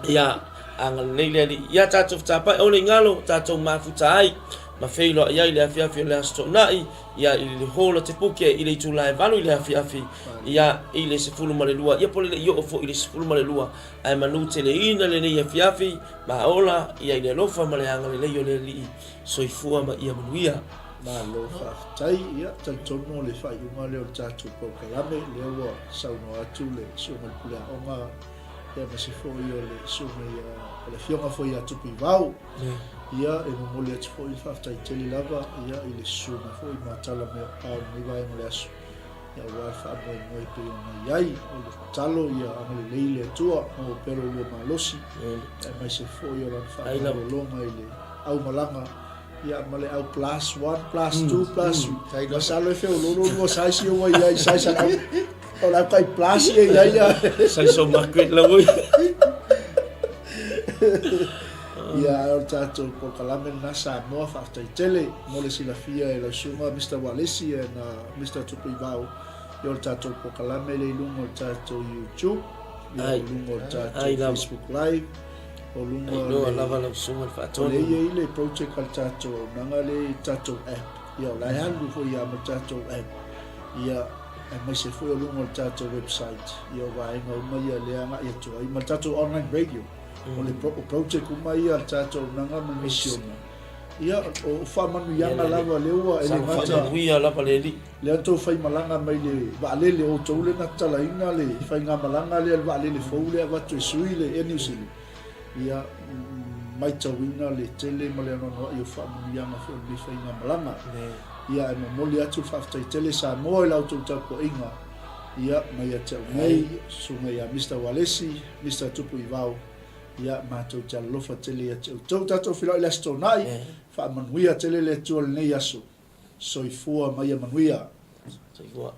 Ia angal nei le ia tatou tapai o le ngalo tatou mafuta ai ma feilo ia ile afiafi le astonai ia ile hola te puke ile tulae valu ile afiafi ia ile se fulu male lua ia pole le yo fo ile se fulu male lua ai manu tele ina le nei afiafi ma ola ia ile lofa male angal le yo le li soifua ma ia manuia ma lofa tai ia tantono le fai uma le o tatou pokalame le o sauno atu le sunga pula onga ia masi foi o le sunga ia le fionga foi atu pivau ia e momole atu foi faftai tele lava ia ile sunga foi matala me au ni vai mo le asu ia wa fa mo pe ona iai o le talo ia amale leile tua o pero le malosi e mai se foi o la fa longa ile au malanga ia male au plus 1 plus 2 plus 3 salo e feo lo sai si o ia sai sa ora kai plus ia sai so market la oi ia o tatou pokalame na Samoa fa'atalitele mo le silafia e la sunga Mr. Walesi e na Mr. Tupivau i o tatou pokalame le lungo tatou YouTube i lungo tatou Facebook Live o lungo lava la sunga fa'atonu le ile project al tatou nanga le tatou app ia la handu fo ia mo tatou app ia e mai se foi o lungo tatou website ia vai nga uma ia le anga ia tu ai ma tatou online radio o le project kuma ia tatou nanga ma mission ia o fa manu yanga lava le ua ele mata ia lava le li le to fai malanga mai le va le o to le na tala ina le fai nga malanga le va le fo le va tu sui le enisili ia mai tawina le tele male no ia fa manu yanga fo le fai nga malanga ia e moli atu faftai tele sa mo la auto tapo inga ia mai atu mai sunga ia Mr. Walesi Mr. Tupivau ia matou talofa tele atu tatou filo ile stonai fa manuia tele le tuol nei aso soifua mai manuia soifua